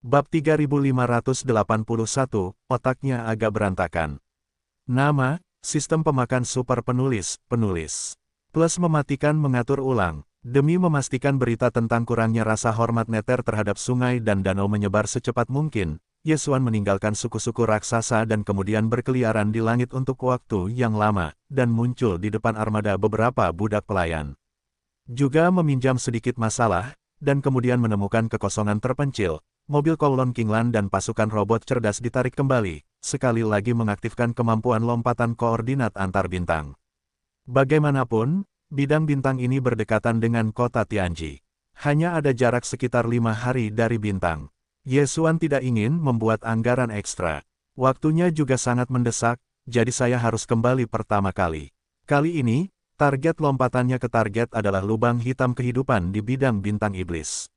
Bab 3581, otaknya agak berantakan. Nama, sistem pemakan super penulis. Plus mematikan mengatur ulang. Demi memastikan berita tentang kurangnya rasa hormat Nether terhadap sungai dan danau menyebar secepat mungkin, Yesuan meninggalkan suku-suku raksasa dan kemudian berkeliaran di langit untuk waktu yang lama, dan muncul di depan armada beberapa budak pelayan. Juga meminjam sedikit masalah, dan kemudian menemukan kekosongan terpencil. Mobil Kowloon Kinglan dan pasukan robot cerdas ditarik kembali, sekali lagi mengaktifkan kemampuan lompatan koordinat antar bintang. Bagaimanapun, bidang bintang ini berdekatan dengan kota Tianji. Hanya ada jarak sekitar 5 hari dari bintang. Yesuan tidak ingin membuat anggaran ekstra. Waktunya juga sangat mendesak, jadi saya harus kembali pertama kali. Kali ini, target lompatannya ke target adalah lubang hitam kehidupan di bidang bintang iblis.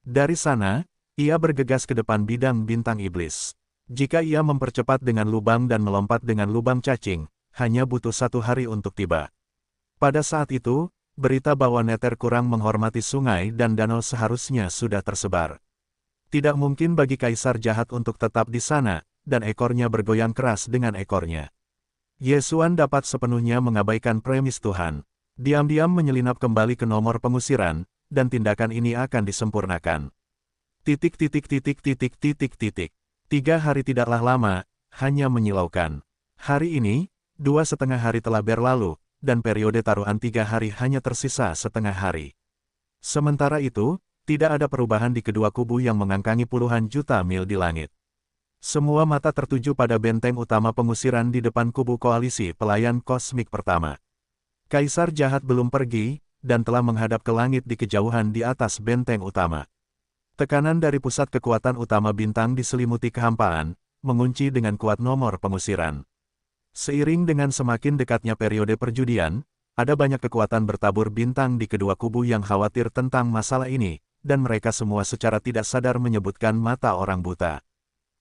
Dari sana, ia bergegas ke depan bidang bintang iblis. Jika ia mempercepat dengan lubang dan melompat dengan lubang cacing, hanya butuh 1 hari untuk tiba. Pada saat itu, berita bahwa Nether kurang menghormati sungai dan danau seharusnya sudah tersebar. Tidak mungkin bagi kaisar jahat untuk tetap di sana, dan ekornya bergoyang keras dengan ekornya. Yesuan dapat sepenuhnya mengabaikan premis Tuhan. Diam-diam menyelinap kembali ke nomor pengusiran, dan tindakan ini akan disempurnakan. 3 hari tidaklah lama, hanya menyilaukan. Hari ini, 2,5 hari telah berlalu, dan periode taruhan 3 hari hanya tersisa setengah hari. Sementara itu, tidak ada perubahan di kedua kubu yang mengangkangi puluhan juta mil di langit. Semua mata tertuju pada benteng utama pengusiran di depan kubu koalisi pelayan kosmik pertama. Kaisar jahat belum pergi, dan telah menghadap ke langit di kejauhan di atas benteng utama. Tekanan dari pusat kekuatan utama bintang diselimuti kehampaan, mengunci dengan kuat nomor pengusiran. Seiring dengan semakin dekatnya periode perjudian, ada banyak kekuatan bertabur bintang di kedua kubu yang khawatir tentang masalah ini, dan mereka semua secara tidak sadar menyebutkan mata orang buta.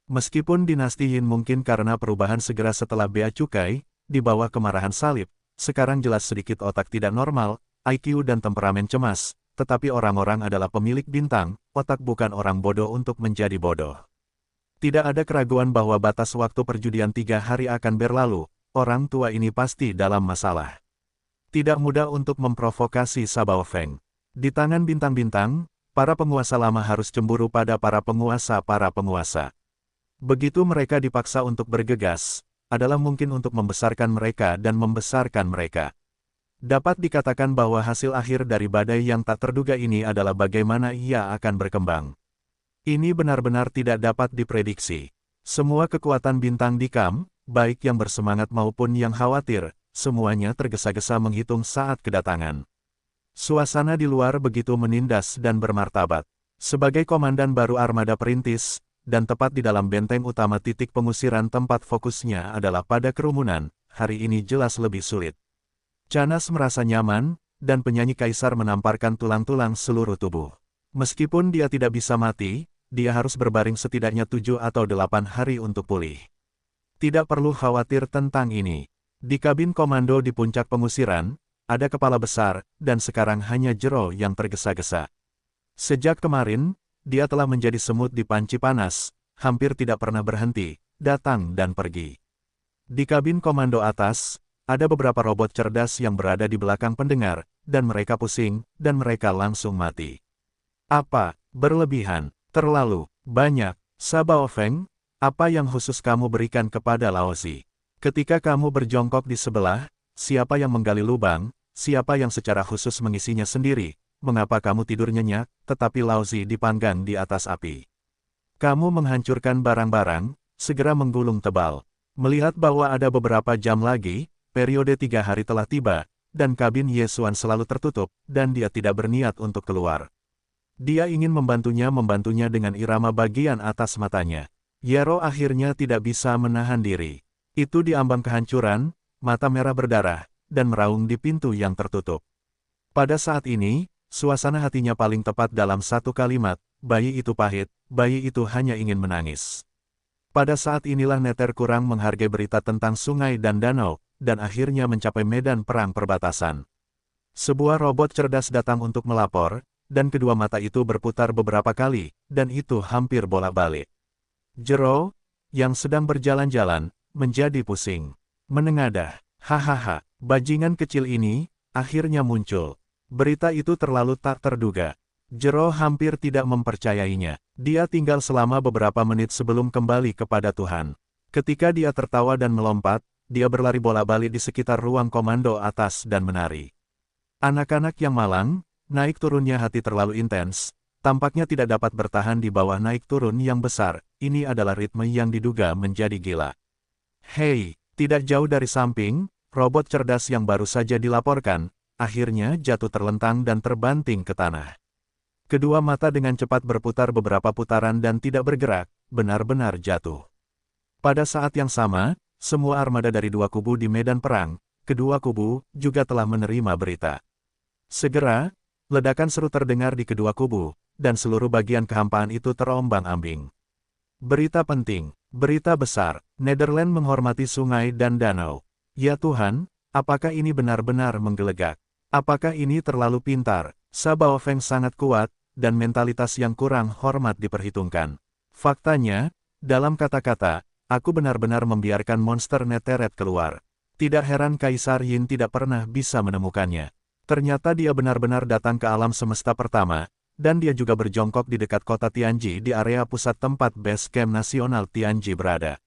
Meskipun dinasti Yin mungkin karena perubahan segera setelah bea cukai, di bawah kemarahan salib, sekarang jelas sedikit otak tidak normal, IQ dan temperamen cemas, tetapi orang-orang adalah pemilik bintang, otak bukan orang bodoh untuk menjadi bodoh. Tidak ada keraguan bahwa batas waktu perjudian 3 hari akan berlalu, orang tua ini pasti dalam masalah. Tidak mudah untuk memprovokasi Sabao Feng. Di tangan bintang-bintang, para penguasa lama harus cemburu pada para penguasa. Begitu mereka dipaksa untuk bergegas, adalah mungkin untuk membesarkan mereka dan membesarkan mereka. Dapat dikatakan bahwa hasil akhir dari badai yang tak terduga ini adalah bagaimana ia akan berkembang. Ini benar-benar tidak dapat diprediksi. Semua kekuatan bintang di Kam, baik yang bersemangat maupun yang khawatir, semuanya tergesa-gesa menghitung saat kedatangan. Suasana di luar begitu menindas dan bermartabat. Sebagai komandan baru armada perintis, dan tepat di dalam benteng utama titik pengusiran tempat fokusnya adalah pada kerumunan, hari ini jelas lebih sulit. Canas merasa nyaman, dan penyanyi kaisar menamparkan tulang-tulang seluruh tubuh. Meskipun dia tidak bisa mati, dia harus berbaring setidaknya 7 atau 8 hari untuk pulih. Tidak perlu khawatir tentang ini. Di kabin komando di puncak pengusiran, ada kepala besar, dan sekarang hanya Jero yang tergesa-gesa. Sejak kemarin, dia telah menjadi semut di panci panas, hampir tidak pernah berhenti, datang dan pergi. Di kabin komando atas, ada beberapa robot cerdas yang berada di belakang pendengar, dan mereka pusing, dan mereka langsung mati. Apa? Berlebihan? Terlalu banyak. Sabao Feng, apa yang khusus kamu berikan kepada Laozi? Ketika kamu berjongkok di sebelah, siapa yang menggali lubang, siapa yang secara khusus mengisinya sendiri, mengapa kamu tidur nyenyak, tetapi Laozi dipanggang di atas api? Kamu menghancurkan barang-barang, segera menggulung tebal. Melihat bahwa ada beberapa jam lagi, periode 3 hari telah tiba, dan kabin Yesuan selalu tertutup, dan dia tidak berniat untuk keluar. Dia ingin membantunya dengan irama bagian atas matanya. Yero akhirnya tidak bisa menahan diri. Itu diambang kehancuran, mata merah berdarah, dan meraung di pintu yang tertutup. Pada saat ini, suasana hatinya paling tepat dalam satu kalimat, bayi itu pahit, bayi itu hanya ingin menangis. Pada saat inilah Nether kurang menghargai berita tentang sungai dan danau, dan akhirnya mencapai medan perang perbatasan. Sebuah robot cerdas datang untuk melapor, dan kedua mata itu berputar beberapa kali, dan itu hampir bolak-balik. Jero, yang sedang berjalan-jalan, menjadi pusing. Menengadah, hahaha, bajingan kecil ini, akhirnya muncul. Berita itu terlalu tak terduga. Jero hampir tidak mempercayainya. Dia tinggal selama beberapa menit sebelum kembali kepada Tuhan. Ketika dia tertawa dan melompat, dia berlari bolak-balik di sekitar ruang komando atas dan menari. Anak-anak yang malang, naik turunnya hati terlalu intens, tampaknya tidak dapat bertahan di bawah naik turun yang besar. Ini adalah ritme yang diduga menjadi gila. Hei, tidak jauh dari samping, robot cerdas yang baru saja dilaporkan, akhirnya jatuh terlentang dan terbanting ke tanah. Kedua mata dengan cepat berputar beberapa putaran dan tidak bergerak, benar-benar jatuh. Pada saat yang sama, semua armada dari dua kubu di medan perang, kedua kubu, juga telah menerima berita. Segera, ledakan seru terdengar di kedua kubu, dan seluruh bagian kehampaan itu terombang-ambing. Berita penting, berita besar, Nederland menghormati sungai dan danau. Ya Tuhan, apakah ini benar-benar menggelegak? Apakah ini terlalu pintar? Sabao Feng sangat kuat, dan mentalitas yang kurang hormat diperhitungkan. Faktanya, dalam kata-kata, aku benar-benar membiarkan monster Neteret keluar. Tidak heran Kaisar Yin tidak pernah bisa menemukannya. Ternyata dia benar-benar datang ke alam semesta pertama, dan dia juga berjongkok di dekat kota Tianji di area pusat tempat base camp nasional Tianji berada.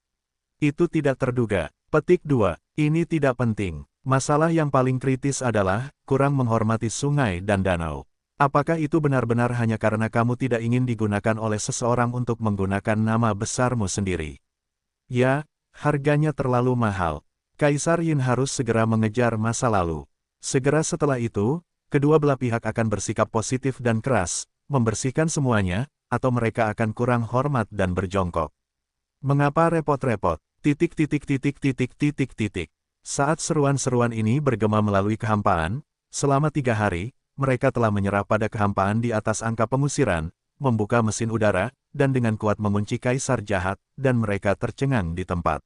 Itu tidak terduga. Petik 2. Ini tidak penting. Masalah yang paling kritis adalah, kurang menghormati sungai dan danau. Apakah itu benar-benar hanya karena kamu tidak ingin digunakan oleh seseorang untuk menggunakan nama besarmu sendiri? Ya, harganya terlalu mahal. Kaisar Yin harus segera mengejar masa lalu. Segera setelah itu, kedua belah pihak akan bersikap positif dan keras, membersihkan semuanya, atau mereka akan kurang hormat dan berjongkok. Mengapa repot-repot? Saat seruan-seruan ini bergema melalui kehampaan, selama 3 hari, mereka telah menyerah pada kehampaan di atas angka pengusiran, membuka mesin udara, dan dengan kuat mengunci kaisar jahat, dan mereka tercengang di tempat.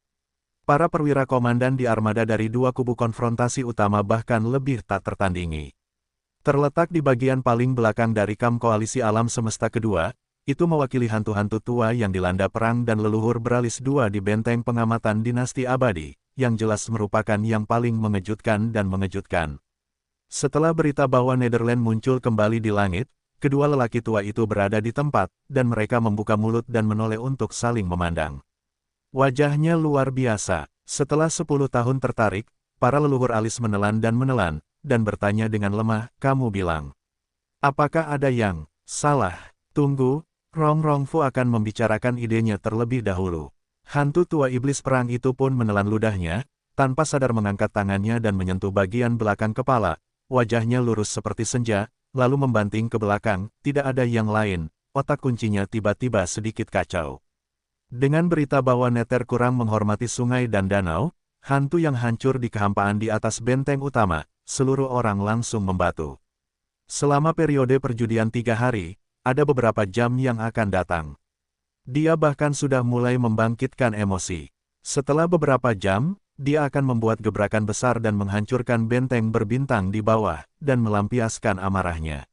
Para perwira komandan di armada dari dua kubu konfrontasi utama bahkan lebih tak tertandingi. Terletak di bagian paling belakang dari kamp koalisi alam semesta kedua, itu mewakili hantu-hantu tua yang dilanda perang dan leluhur beralis dua di benteng pengamatan dinasti abadi, yang jelas merupakan yang paling mengejutkan dan mengejutkan. Setelah berita bahwa Nederland muncul kembali di langit, kedua lelaki tua itu berada di tempat, dan mereka membuka mulut dan menoleh untuk saling memandang. Wajahnya luar biasa. Setelah 10 tahun tertarik, para leluhur alis menelan, dan bertanya dengan lemah, kamu bilang. Apakah ada yang salah? Tunggu, Rong-Rong Fu akan membicarakan idenya terlebih dahulu. Hantu tua iblis perang itu pun menelan ludahnya, tanpa sadar mengangkat tangannya dan menyentuh bagian belakang kepala. Wajahnya lurus seperti senja, lalu membanting ke belakang, tidak ada yang lain, otak kuncinya tiba-tiba sedikit kacau. Dengan berita bahwa Neter kurang menghormati sungai dan danau, hantu yang hancur di kehampaan di atas benteng utama, seluruh orang langsung membatu. Selama periode perjudian 3 hari, ada beberapa jam yang akan datang. Dia bahkan sudah mulai membangkitkan emosi. Setelah beberapa jam, dia akan membuat gebrakan besar dan menghancurkan benteng berbintang di bawah, dan melampiaskan amarahnya.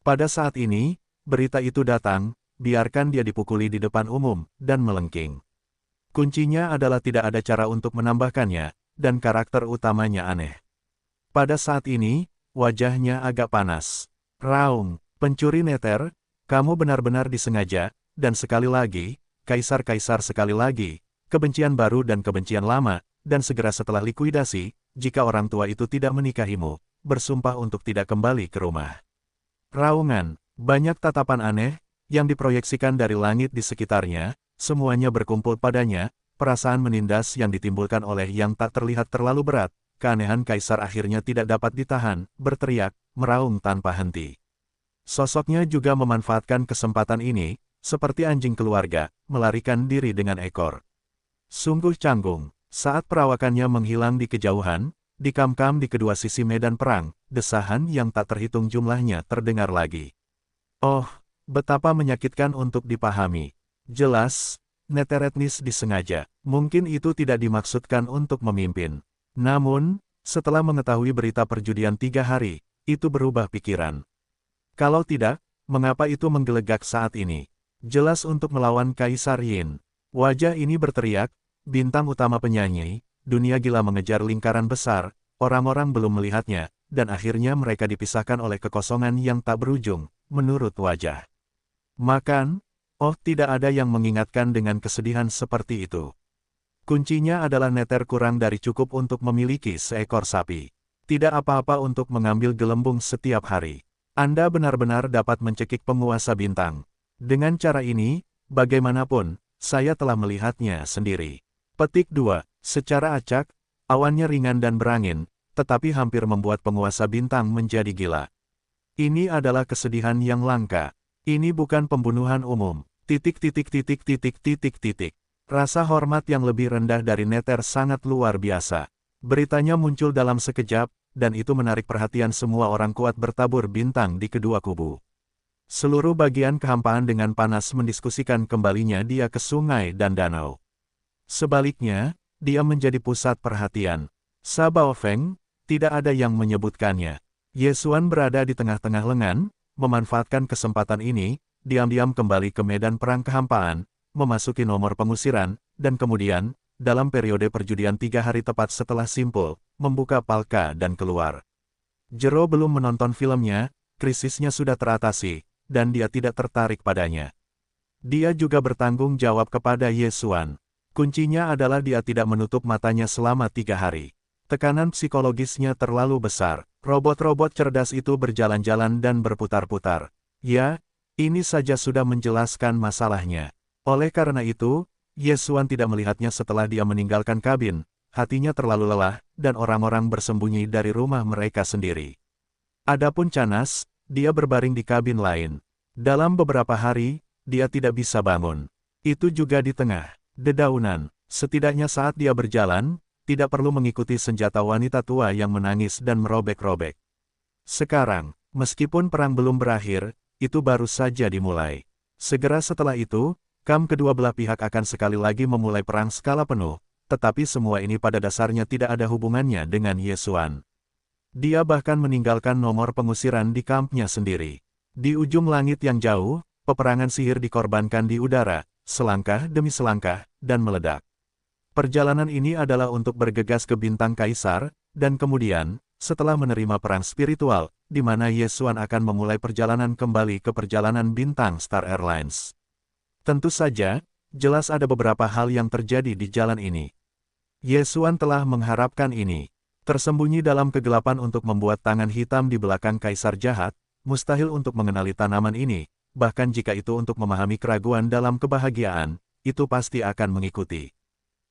Pada saat ini, berita itu datang, biarkan dia dipukuli di depan umum, dan melengking. Kuncinya adalah tidak ada cara untuk menambahkannya, dan karakter utamanya aneh. Pada saat ini, wajahnya agak panas. Raung, pencuri Neter, kamu benar-benar disengaja, dan sekali lagi, kaisar-kaisar sekali lagi, kebencian baru dan kebencian lama, dan segera setelah likuidasi, jika orang tua itu tidak menikahimu, bersumpah untuk tidak kembali ke rumah. Raungan, banyak tatapan aneh, yang diproyeksikan dari langit di sekitarnya, semuanya berkumpul padanya, perasaan menindas yang ditimbulkan oleh yang tak terlihat terlalu berat, keanehan kaisar akhirnya tidak dapat ditahan, berteriak, meraung tanpa henti. Sosoknya juga memanfaatkan kesempatan ini, seperti anjing keluarga, melarikan diri dengan ekor. Sungguh canggung. Saat perawakannya menghilang di kejauhan, di kam-kam di kedua sisi medan perang, desahan yang tak terhitung jumlahnya terdengar lagi. Oh, betapa menyakitkan untuk dipahami. Jelas, Neteretnis disengaja. Mungkin itu tidak dimaksudkan untuk memimpin. Namun, setelah mengetahui berita perjudian 3 hari, itu berubah pikiran. Kalau tidak, mengapa itu menggelegak saat ini? Jelas untuk melawan Kaisar Yin. Wajah ini berteriak, bintang utama penyanyi, dunia gila mengejar lingkaran besar, orang-orang belum melihatnya, dan akhirnya mereka dipisahkan oleh kekosongan yang tak berujung, menurut wajah. Makan? Oh, tidak ada yang mengingatkan dengan kesedihan seperti itu. Kuncinya adalah neter kurang dari cukup untuk memiliki seekor sapi. Tidak apa-apa untuk mengambil gelembung setiap hari. Anda benar-benar dapat mencekik penguasa bintang. Dengan cara ini, bagaimanapun, saya telah melihatnya sendiri. Petik 2. Secara acak, awannya ringan dan berangin, tetapi hampir membuat penguasa bintang menjadi gila. Ini adalah kesedihan yang langka. Ini bukan pembunuhan umum. Titik. Rasa hormat yang lebih rendah dari neter sangat luar biasa. Beritanya muncul dalam sekejap, dan itu menarik perhatian semua orang kuat bertabur bintang di kedua kubu. Seluruh bagian kehampaan dengan panas mendiskusikan kembalinya dia ke sungai dan danau. Sebaliknya, dia menjadi pusat perhatian. Sabao Feng, tidak ada yang menyebutkannya. Ye Xuan berada di tengah-tengah lengan, memanfaatkan kesempatan ini, diam-diam kembali ke medan perang kehampaan, memasuki nomor pengusiran, dan kemudian, dalam periode perjudian 3 hari tepat setelah simpul, membuka palka dan keluar. Zhero belum menonton filmnya, krisisnya sudah teratasi, dan dia tidak tertarik padanya. Dia juga bertanggung jawab kepada Ye Xuan. Kuncinya adalah dia tidak menutup matanya selama 3 hari. Tekanan psikologisnya terlalu besar. Robot-robot cerdas itu berjalan-jalan dan berputar-putar. Ya, ini saja sudah menjelaskan masalahnya. Oleh karena itu, Ye Xuan tidak melihatnya setelah dia meninggalkan kabin, hatinya terlalu lelah, dan orang-orang bersembunyi dari rumah mereka sendiri. Adapun Canas, dia berbaring di kabin lain. Dalam beberapa hari, dia tidak bisa bangun. Itu juga di tengah dedaunan. Setidaknya saat dia berjalan, tidak perlu mengikuti senjata wanita tua yang menangis dan merobek-robek. Sekarang, meskipun perang belum berakhir, itu baru saja dimulai. Segera setelah itu, kedua belah pihak akan sekali lagi memulai perang skala penuh, tetapi semua ini pada dasarnya tidak ada hubungannya dengan Ye Xuan. Dia bahkan meninggalkan nomor pengusiran di kampnya sendiri. Di ujung langit yang jauh, peperangan sihir dikorbankan di udara, selangkah demi selangkah, dan meledak. Perjalanan ini adalah untuk bergegas ke bintang kaisar, dan kemudian, setelah menerima perang spiritual, di mana Ye Xuan akan memulai perjalanan kembali ke perjalanan bintang Star Airlines. Tentu saja, jelas ada beberapa hal yang terjadi di jalan ini. Ye Xuan telah mengharapkan ini. Tersembunyi dalam kegelapan untuk membuat tangan hitam di belakang kaisar jahat, mustahil untuk mengenali tanaman ini, bahkan jika itu untuk memahami keraguan dalam kebahagiaan, itu pasti akan mengikuti.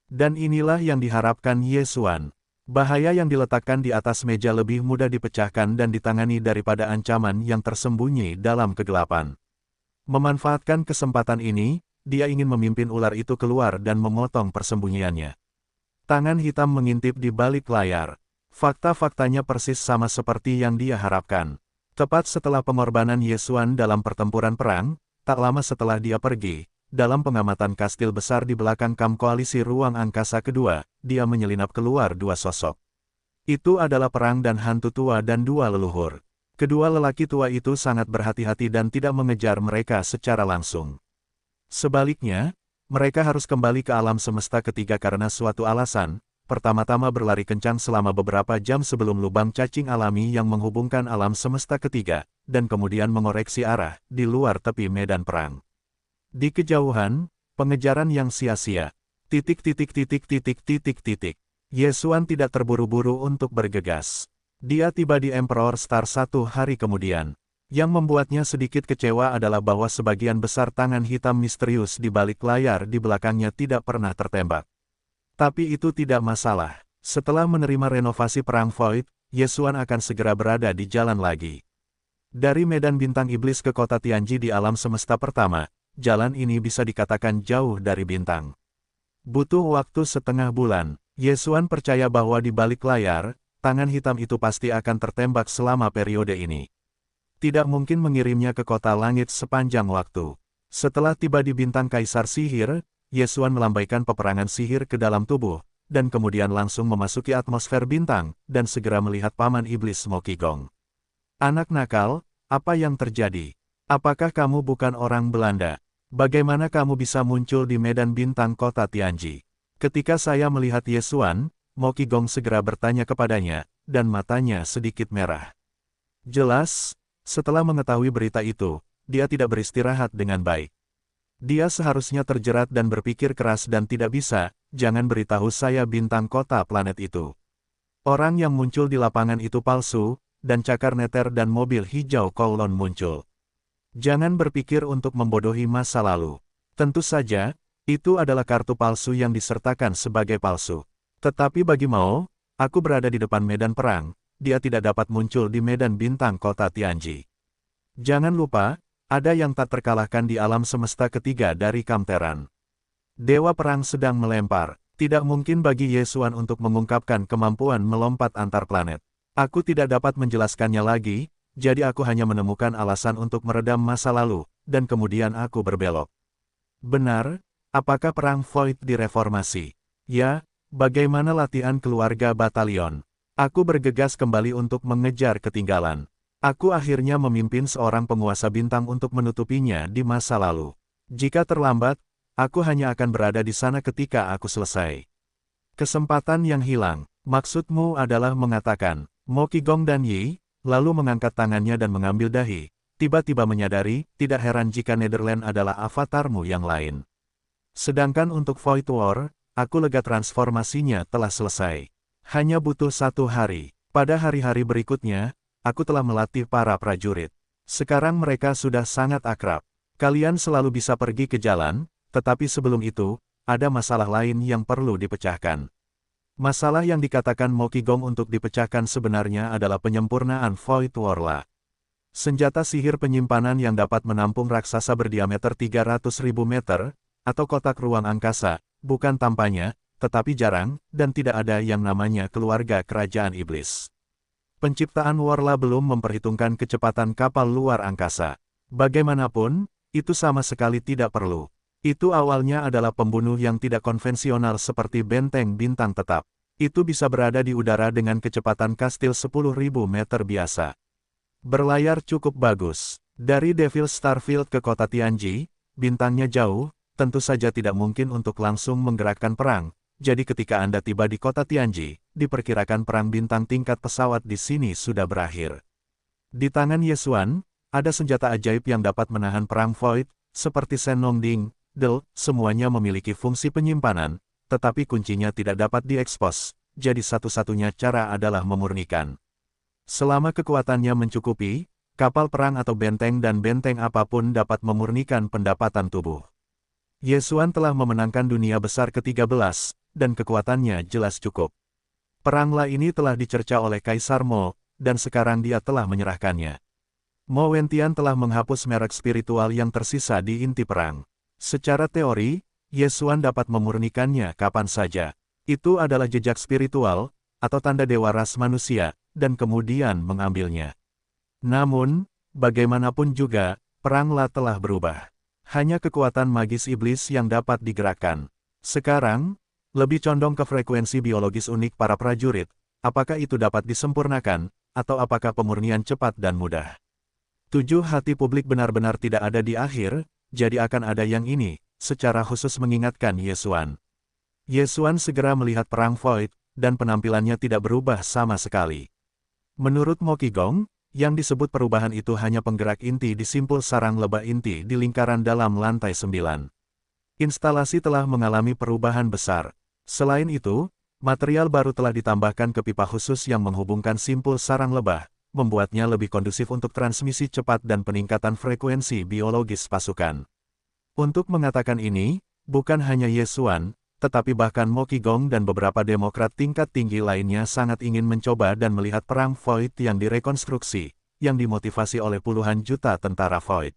Dan inilah yang diharapkan Ye Xuan. Bahaya yang diletakkan di atas meja lebih mudah dipecahkan dan ditangani daripada ancaman yang tersembunyi dalam kegelapan. Memanfaatkan kesempatan ini, dia ingin memimpin ular itu keluar dan memotong persembunyiannya. Tangan hitam mengintip di balik layar. Fakta-faktanya persis sama seperti yang dia harapkan. Tepat setelah pengorbanan Ye Xuan dalam pertempuran perang, tak lama setelah dia pergi, dalam pengamatan kastil besar di belakang kamp koalisi ruang angkasa kedua, dia menyelinap keluar 2 sosok. Itu adalah perang dan hantu tua dan 2 leluhur. Kedua lelaki tua itu sangat berhati-hati dan tidak mengejar mereka secara langsung. Sebaliknya, mereka harus kembali ke alam semesta ketiga karena suatu alasan, pertama-tama berlari kencang selama beberapa jam sebelum lubang cacing alami yang menghubungkan alam semesta ketiga, dan kemudian mengoreksi arah di luar tepi medan perang. Di kejauhan, pengejaran yang sia-sia. Ye Xuan tidak terburu-buru untuk bergegas. Dia tiba di Emperor Star 1 hari kemudian. Yang membuatnya sedikit kecewa adalah bahwa sebagian besar tangan hitam misterius di balik layar di belakangnya tidak pernah tertembak. Tapi itu tidak masalah. Setelah menerima renovasi perang Void, Ye Xuan akan segera berada di jalan lagi. Dari medan bintang iblis ke kota Tianji di alam semesta pertama, jalan ini bisa dikatakan jauh dari bintang. Butuh waktu setengah bulan. Ye Xuan percaya bahwa di balik layar, tangan hitam itu pasti akan tertembak selama periode ini. Tidak mungkin mengirimnya ke kota langit sepanjang waktu. Setelah tiba di bintang kaisar sihir, Ye Xuan melambaikan peperangan sihir ke dalam tubuh, dan kemudian langsung memasuki atmosfer bintang, dan segera melihat paman iblis Mo Qigong. Anak nakal, Apa yang terjadi? Apakah kamu bukan orang Belanda? Bagaimana kamu bisa muncul di medan bintang kota Tianji? Ketika saya melihat Ye Xuan, Mo Qigong segera bertanya kepadanya, dan matanya sedikit merah. Jelas, setelah mengetahui berita itu, dia tidak beristirahat dengan baik. Dia seharusnya terjerat dan berpikir keras dan tidak bisa, jangan beritahu saya bintang kota planet itu. Orang yang muncul di lapangan itu palsu, dan cakar neter dan mobil hijau Kowloon muncul. Jangan berpikir untuk membodohi masa lalu. Tentu saja, itu adalah kartu palsu yang disertakan sebagai palsu. Tetapi bagi Mao, aku berada di depan medan perang, dia tidak dapat muncul di medan bintang kota Tianji. Jangan lupa, ada yang tak terkalahkan di alam semesta ketiga dari Kamteran. Dewa perang sedang melempar. Tidak mungkin bagi Ye Xuan untuk mengungkapkan kemampuan melompat antar planet. Aku tidak dapat menjelaskannya lagi, jadi aku hanya menemukan alasan untuk meredam masa lalu, dan kemudian aku berbelok. Benar, apakah perang Void direformasi? Ya, bagaimana latihan keluarga batalion? Aku bergegas kembali untuk mengejar ketinggalan. Aku akhirnya memimpin seorang penguasa bintang untuk menutupinya di masa lalu. Jika terlambat, aku hanya akan berada di sana ketika aku selesai. Kesempatan yang hilang, maksudmu adalah mengatakan, Mo Qigong dan Yi, lalu mengangkat tangannya dan mengambil dahi, tiba-tiba menyadari, tidak heran jika Netherland adalah avatarmu yang lain. Sedangkan untuk Void War, aku lega transformasinya telah selesai. Hanya butuh 1 hari. Pada hari-hari berikutnya, aku telah melatih para prajurit. Sekarang mereka sudah sangat akrab. Kalian selalu bisa pergi ke jalan, tetapi sebelum itu, ada masalah lain yang perlu dipecahkan. Masalah yang dikatakan Mo Qigong untuk dipecahkan sebenarnya adalah penyempurnaan Void Warla. Senjata sihir penyimpanan yang dapat menampung raksasa berdiameter 300.000 meter, atau kotak ruang angkasa, bukan tampaknya, tetapi jarang, dan tidak ada yang namanya keluarga kerajaan iblis. Penciptaan Warla belum memperhitungkan kecepatan kapal luar angkasa. Bagaimanapun, itu sama sekali tidak perlu. Itu awalnya adalah pembunuh yang tidak konvensional seperti benteng bintang tetap. Itu bisa berada di udara dengan kecepatan kastil 10.000 meter biasa. Berlayar cukup bagus. Dari Devil Starfield ke kota Tianji, bintangnya jauh, tentu saja tidak mungkin untuk langsung menggerakkan perang. Jadi ketika Anda tiba di kota Tianji, diperkirakan perang bintang tingkat pesawat di sini sudah berakhir. Di tangan Ye Xuan, ada senjata ajaib yang dapat menahan perang Void, seperti Shenong Ding, semuanya memiliki fungsi penyimpanan, tetapi kuncinya tidak dapat diekspos, jadi satu-satunya cara adalah memurnikan. Selama kekuatannya mencukupi, kapal perang atau benteng dan benteng apapun dapat memurnikan pendapatan tubuh. Ye Xuan telah memenangkan dunia besar ke-13, dan kekuatannya jelas cukup. Perang La ini telah dicerca oleh Kaisar Mo, dan sekarang dia telah menyerahkannya. Mo Wentian telah menghapus merek spiritual yang tersisa di inti perang. Secara teori, Ye Xuan dapat memurnikannya kapan saja. Itu adalah jejak spiritual, atau tanda dewa ras manusia, dan kemudian mengambilnya. Namun, bagaimanapun juga, perang La telah berubah. Hanya kekuatan magis iblis yang dapat digerakkan. Sekarang, lebih condong ke frekuensi biologis unik para prajurit, apakah itu dapat disempurnakan, atau apakah pemurnian cepat dan mudah. 7 hati publik benar-benar tidak ada di akhir, jadi akan ada yang ini, secara khusus mengingatkan Ye Xuan. Ye Xuan segera melihat perang Void, dan penampilannya tidak berubah sama sekali. Menurut Mo Qigong, yang disebut perubahan itu hanya penggerak inti di simpul sarang lebah inti di lingkaran dalam lantai 9. Instalasi telah mengalami perubahan besar. Selain itu, material baru telah ditambahkan ke pipa khusus yang menghubungkan simpul sarang lebah, membuatnya lebih kondusif untuk transmisi cepat dan peningkatan frekuensi biologis pasukan. Untuk mengatakan ini, bukan hanya Ye Xuan, tetapi bahkan Mo Qigong dan beberapa demokrat tingkat tinggi lainnya sangat ingin mencoba dan melihat perang Void yang direkonstruksi, yang dimotivasi oleh puluhan juta tentara Void.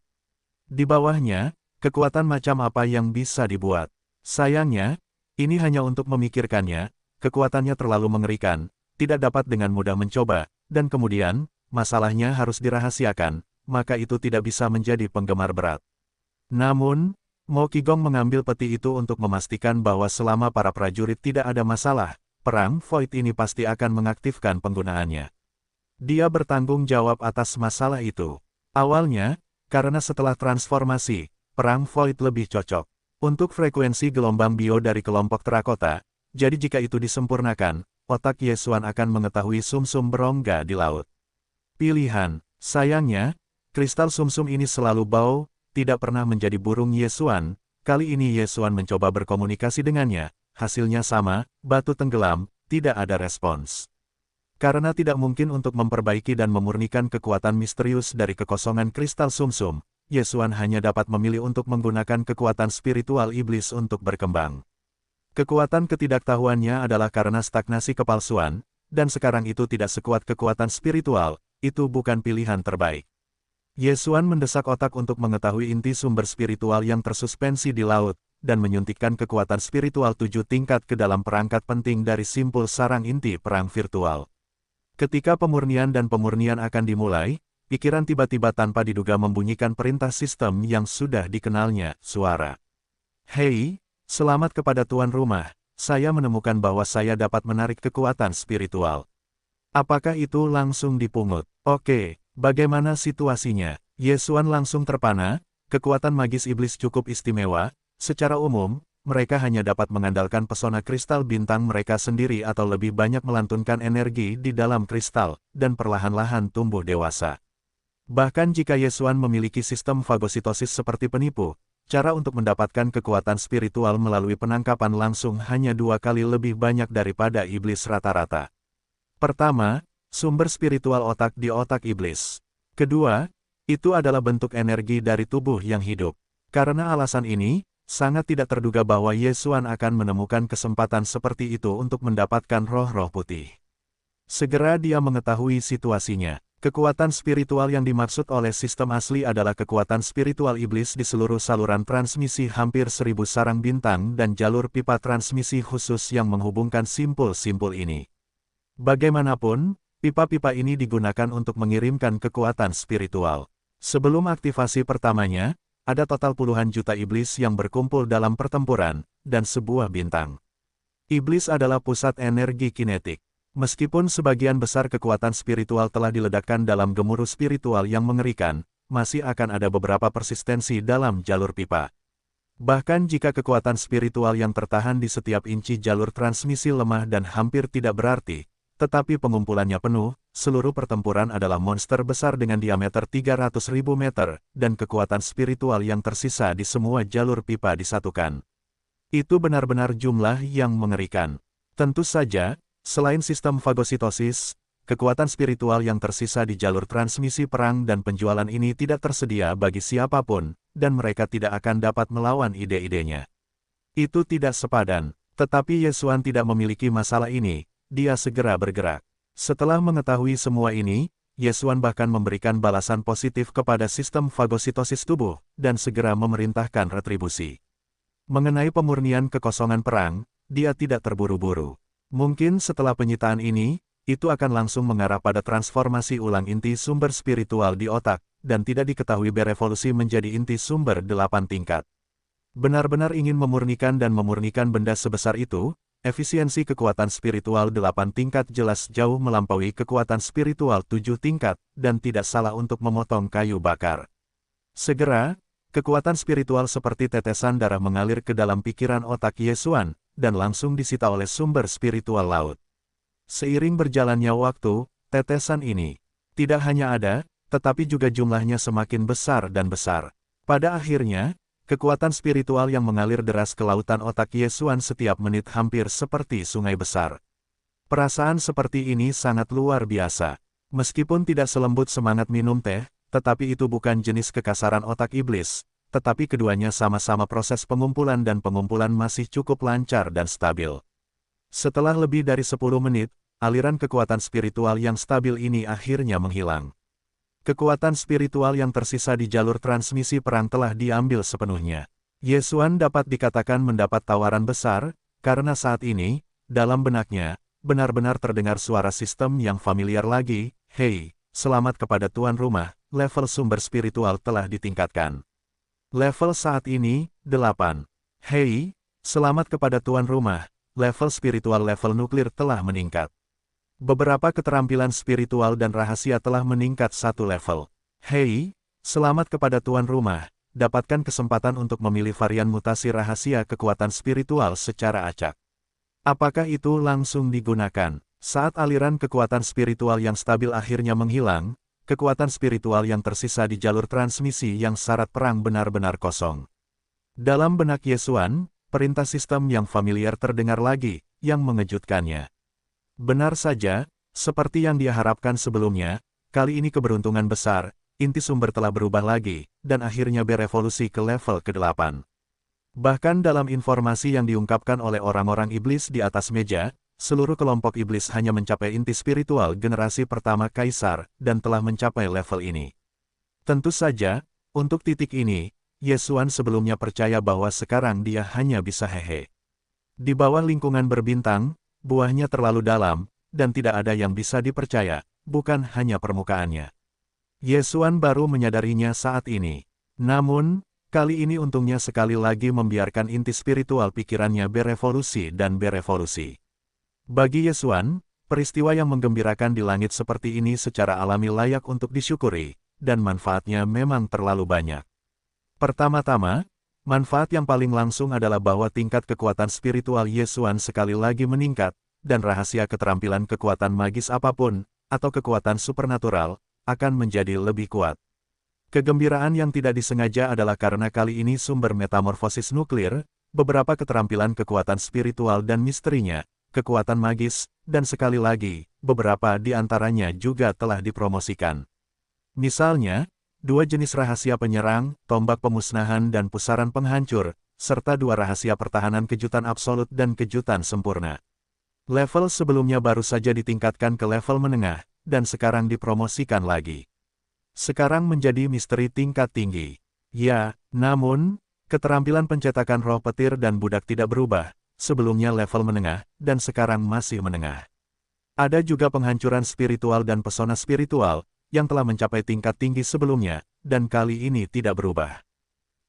Di bawahnya, kekuatan macam apa yang bisa dibuat. Sayangnya, ini hanya untuk memikirkannya, kekuatannya terlalu mengerikan, tidak dapat dengan mudah mencoba, dan kemudian, masalahnya harus dirahasiakan, maka itu tidak bisa menjadi penggemar berat. Namun, Mo Qigong mengambil peti itu untuk memastikan bahwa selama para prajurit tidak ada masalah, perang Void ini pasti akan mengaktifkan penggunaannya. Dia bertanggung jawab atas masalah itu. Awalnya, karena setelah transformasi, perang Void lebih cocok untuk frekuensi gelombang bio dari kelompok terakota, jadi jika itu disempurnakan, otak Yesuan akan mengetahui sumsum berongga di laut. Pilihan, sayangnya, kristal sumsum ini selalu bau, tidak pernah menjadi burung Yesuan. Kali ini Yesuan mencoba berkomunikasi dengannya, hasilnya sama, batu tenggelam, tidak ada respons. Karena tidak mungkin untuk memperbaiki dan memurnikan kekuatan misterius dari kekosongan kristal sumsum, Yesuan hanya dapat memilih untuk menggunakan kekuatan spiritual iblis untuk berkembang. Kekuatan ketidaktahuannya adalah karena stagnasi kepalsuan, dan sekarang itu tidak sekuat kekuatan spiritual, itu bukan pilihan terbaik. Yesuan mendesak otak untuk mengetahui inti sumber spiritual yang tersuspensi di laut, dan menyuntikkan kekuatan spiritual 7 tingkat ke dalam perangkat penting dari simpul sarang inti perang virtual. Ketika pemurnian dan pemurnian akan dimulai, pikiran tiba-tiba tanpa diduga membunyikan perintah sistem yang sudah dikenalnya, suara. Hei, selamat kepada tuan rumah, saya menemukan bahwa saya dapat menarik kekuatan spiritual. Apakah itu langsung dipungut? Oke, bagaimana situasinya? Yesuan langsung terpana, kekuatan magis iblis cukup istimewa, secara umum, mereka hanya dapat mengandalkan pesona kristal bintang mereka sendiri atau lebih banyak melantunkan energi di dalam kristal, dan perlahan-lahan tumbuh dewasa. Bahkan jika Yesuan memiliki sistem fagositosis seperti penipu, cara untuk mendapatkan kekuatan spiritual melalui penangkapan langsung hanya 2 kali lebih banyak daripada iblis rata-rata. Pertama, sumber spiritual otak di otak iblis. Kedua, itu adalah bentuk energi dari tubuh yang hidup. Karena alasan ini, sangat tidak terduga bahwa Yesuan akan menemukan kesempatan seperti itu untuk mendapatkan roh-roh putih. Segera dia mengetahui situasinya. Kekuatan spiritual yang dimaksud oleh sistem asli adalah kekuatan spiritual iblis di seluruh saluran transmisi hampir 1000 sarang bintang dan jalur pipa transmisi khusus yang menghubungkan simpul-simpul ini. Bagaimanapun, pipa-pipa ini digunakan untuk mengirimkan kekuatan spiritual. Sebelum aktivasi pertamanya, ada total puluhan juta iblis yang berkumpul dalam pertempuran, dan sebuah bintang. Iblis adalah pusat energi kinetik. Meskipun sebagian besar kekuatan spiritual telah diledakkan dalam gemuruh spiritual yang mengerikan, masih akan ada beberapa persistensi dalam jalur pipa. Bahkan jika kekuatan spiritual yang tertahan di setiap inci jalur transmisi lemah dan hampir tidak berarti, tetapi pengumpulannya penuh, seluruh pertempuran adalah monster besar dengan diameter 300.000 meter, dan kekuatan spiritual yang tersisa di semua jalur pipa disatukan. Itu benar-benar jumlah yang mengerikan. Tentu saja, selain sistem fagositosis, kekuatan spiritual yang tersisa di jalur transmisi perang dan penjualan ini tidak tersedia bagi siapapun, dan mereka tidak akan dapat melawan ide-idenya. Itu tidak sepadan, tetapi Yesuan tidak memiliki masalah ini. Dia segera bergerak. Setelah mengetahui semua ini, Yesuan bahkan memberikan balasan positif kepada sistem fagositosis tubuh, dan segera memerintahkan retribusi. Mengenai pemurnian kekosongan perang, dia tidak terburu-buru. Mungkin setelah penyitaan ini, itu akan langsung mengarah pada transformasi ulang inti sumber spiritual di otak, dan tidak diketahui berevolusi menjadi inti sumber 8 tingkat. Benar-benar ingin memurnikan benda sebesar itu, efisiensi kekuatan spiritual 8 tingkat jelas jauh melampaui kekuatan spiritual 7 tingkat, dan tidak salah untuk memotong kayu bakar. Segera, kekuatan spiritual seperti tetesan darah mengalir ke dalam pikiran otak Yesuan, dan langsung disita oleh sumber spiritual laut. Seiring berjalannya waktu, tetesan ini tidak hanya ada, tetapi juga jumlahnya semakin besar dan besar. Pada akhirnya, kekuatan spiritual yang mengalir deras ke lautan otak Yesuan setiap menit hampir seperti sungai besar. Perasaan seperti ini sangat luar biasa. Meskipun tidak selembut semangat minum teh, tetapi itu bukan jenis kekasaran otak iblis, tetapi keduanya sama-sama proses pengumpulan dan pengumpulan masih cukup lancar dan stabil. Setelah lebih dari 10 menit, aliran kekuatan spiritual yang stabil ini akhirnya menghilang. Kekuatan spiritual yang tersisa di jalur transmisi perang telah diambil sepenuhnya. Yesuan dapat dikatakan mendapat tawaran besar, karena saat ini, dalam benaknya, benar-benar terdengar suara sistem yang familiar lagi. Hei, selamat kepada tuan rumah, level sumber spiritual telah ditingkatkan. Level saat ini, 8. Hei, selamat kepada tuan rumah, level spiritual level nuklir telah meningkat. Beberapa keterampilan spiritual dan rahasia telah meningkat 1 level. Hei, Selamat kepada tuan rumah, dapatkan kesempatan untuk memilih varian mutasi rahasia kekuatan spiritual secara acak. Apakah itu langsung digunakan? Saat aliran kekuatan spiritual yang stabil akhirnya menghilang, kekuatan spiritual yang tersisa di jalur transmisi yang syarat perang benar-benar kosong. Dalam benak Yesuan, perintah sistem yang familiar terdengar lagi, yang mengejutkannya. Benar saja, seperti yang dia harapkan sebelumnya, kali ini keberuntungan besar, inti sumber telah berubah lagi, dan akhirnya berevolusi ke level ke-8. Bahkan dalam informasi yang diungkapkan oleh orang-orang iblis di atas meja, seluruh kelompok iblis hanya mencapai inti spiritual generasi pertama Kaisar, dan telah mencapai level ini. Tentu saja, untuk titik ini, Yesuan sebelumnya percaya bahwa sekarang dia hanya bisa hehe. Di bawah lingkungan berbintang, buahnya terlalu dalam, dan tidak ada yang bisa dipercaya, bukan hanya permukaannya. Yesuan baru menyadarinya saat ini. Namun, kali ini untungnya sekali lagi membiarkan inti spiritual pikirannya berevolusi dan berevolusi. Bagi Yesuan, peristiwa yang menggembirakan di langit seperti ini secara alami layak untuk disyukuri, dan manfaatnya memang terlalu banyak. Pertama-tama, manfaat yang paling langsung adalah bahwa tingkat kekuatan spiritual Yesuan sekali lagi meningkat, dan rahasia keterampilan kekuatan magis apapun, atau kekuatan supernatural, akan menjadi lebih kuat. Kegembiraan yang tidak disengaja adalah karena kali ini sumber metamorfosis nuklir, beberapa keterampilan kekuatan spiritual dan misterinya, kekuatan magis, dan sekali lagi, beberapa di antaranya juga telah dipromosikan. Misalnya, 2 jenis rahasia penyerang, tombak pemusnahan dan pusaran penghancur, serta 2 rahasia pertahanan kejutan absolut dan kejutan sempurna. Level sebelumnya baru saja ditingkatkan ke level menengah, dan sekarang dipromosikan lagi. Sekarang menjadi misteri tingkat tinggi. Ya, namun, keterampilan pencetakan roh petir dan budak tidak berubah, sebelumnya level menengah, dan sekarang masih menengah. Ada juga penghancuran spiritual dan pesona spiritual, yang telah mencapai tingkat tinggi sebelumnya, dan kali ini tidak berubah.